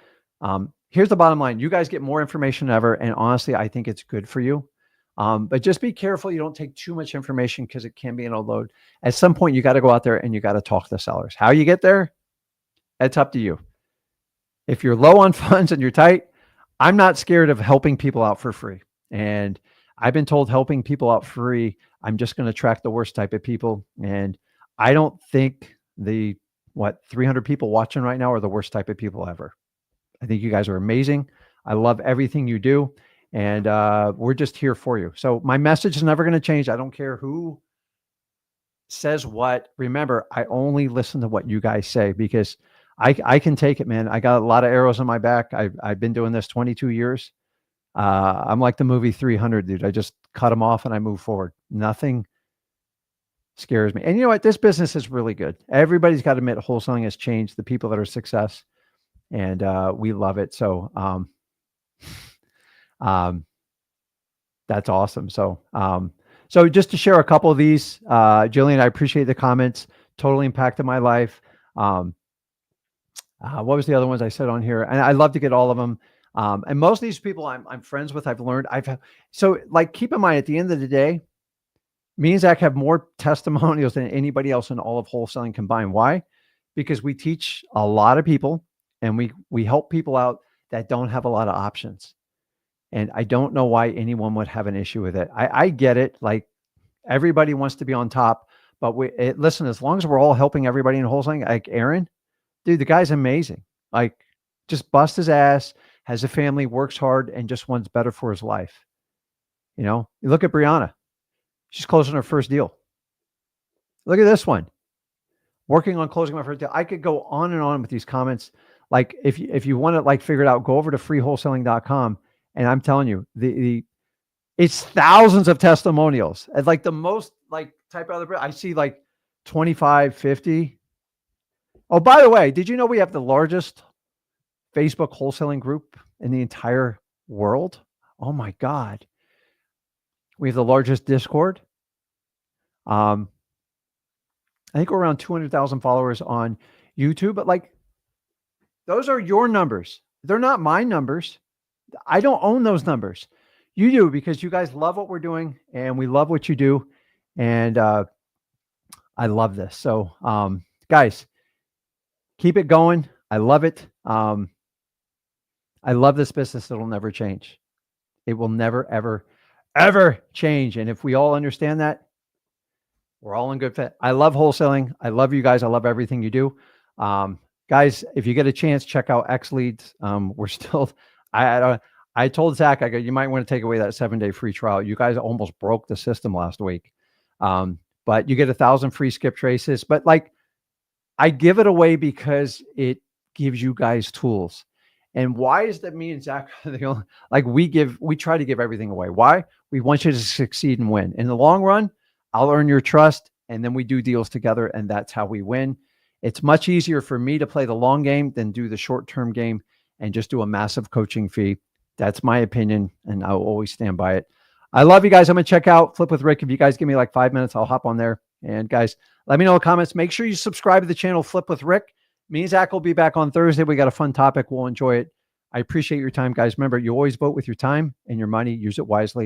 here's the bottom line. You guys get more information than ever, and honestly, I think it's good for you. But just be careful you don't take too much information, because it can be an overload. At some point, you got to go out there and you got to talk to the sellers. How you get there, it's up to you. If you're low on funds and you're tight, I'm not scared of helping people out for free. And I've been told helping people out free, I'm just going to attract the worst type of people. And I don't think the 300 people watching right now are the worst type of people ever. I think you guys are amazing. I love everything you do. And we're just here for you. So my message is never going to change. I don't care who says what. Remember, I only listen to what you guys say, because I can take it, man. I got a lot of arrows on my back. I've been doing this 22 years. I'm like the movie 300, dude. I just cut them off and I move forward. Nothing scares me. And you know what? This business is really good. Everybody's got to admit wholesaling has changed the people that are success, and we love it. So that's awesome. So so just to share a couple of these, Jillian, I appreciate the comments. Totally impacted my life. What was the other ones I said on here? And I love to get all of them. And most of these people I'm friends with, I've learned, so like, keep in mind, at the end of the day, me and Zach have more testimonials than anybody else in all of wholesaling combined. Why? Because we teach a lot of people, and we help people out that don't have a lot of options. And I don't know why anyone would have an issue with it. I get it. Like, everybody wants to be on top, but listen, as long as we're all helping everybody in wholesaling, like Aaron, dude, the guy's amazing. Like, just bust his ass, has a family, works hard, and just wants better for his life. You know, you look at Brianna. She's closing her first deal. Look at this one. Working on closing my first deal. I could go on and on with these comments. Like, if you want to like figure it out, go over to freewholesaling.com. And I'm telling you, it's thousands of testimonials. And like the most like type of I see like 25, 50. Oh, by the way, did you know we have the largest Facebook wholesaling group in the entire world? Oh my God. We have the largest Discord. I think we're around 200,000 followers on YouTube, but like, those are your numbers. They're not my numbers. I don't own those numbers. You do, because you guys love what we're doing, and we love what you do. And I love this. So guys, keep it going. I love it. I love this business. It'll never change. It will never, ever, ever change. And if we all understand that, We're all in good fit. I love wholesaling. I love you guys. I love everything you do. Guys, if you get a chance, check out X Leads. We're still, I told Zach, I go, you might want to take away that 7-day free trial. You guys almost broke the system last week. But you get 1,000 free skip traces. But like, I give it away because it gives you guys tools. And why is that me and Zach, like we try to give everything away. Why? We want you to succeed and win. In the long run, I'll earn your trust, and then we do deals together, and that's how we win. It's much easier for me to play the long game than do the short-term game and just do a massive coaching fee. That's my opinion, and I'll always stand by it. I love you guys. I'm going to check out Flip with Rick. If you guys give me like 5 minutes, I'll hop on there. And guys, let me know in the comments. Make sure you subscribe to the channel Flip with Rick. Me and Zach will be back on Thursday. We got a fun topic. We'll enjoy it. I appreciate your time, guys. Remember, you always vote with your time and your money. Use it wisely.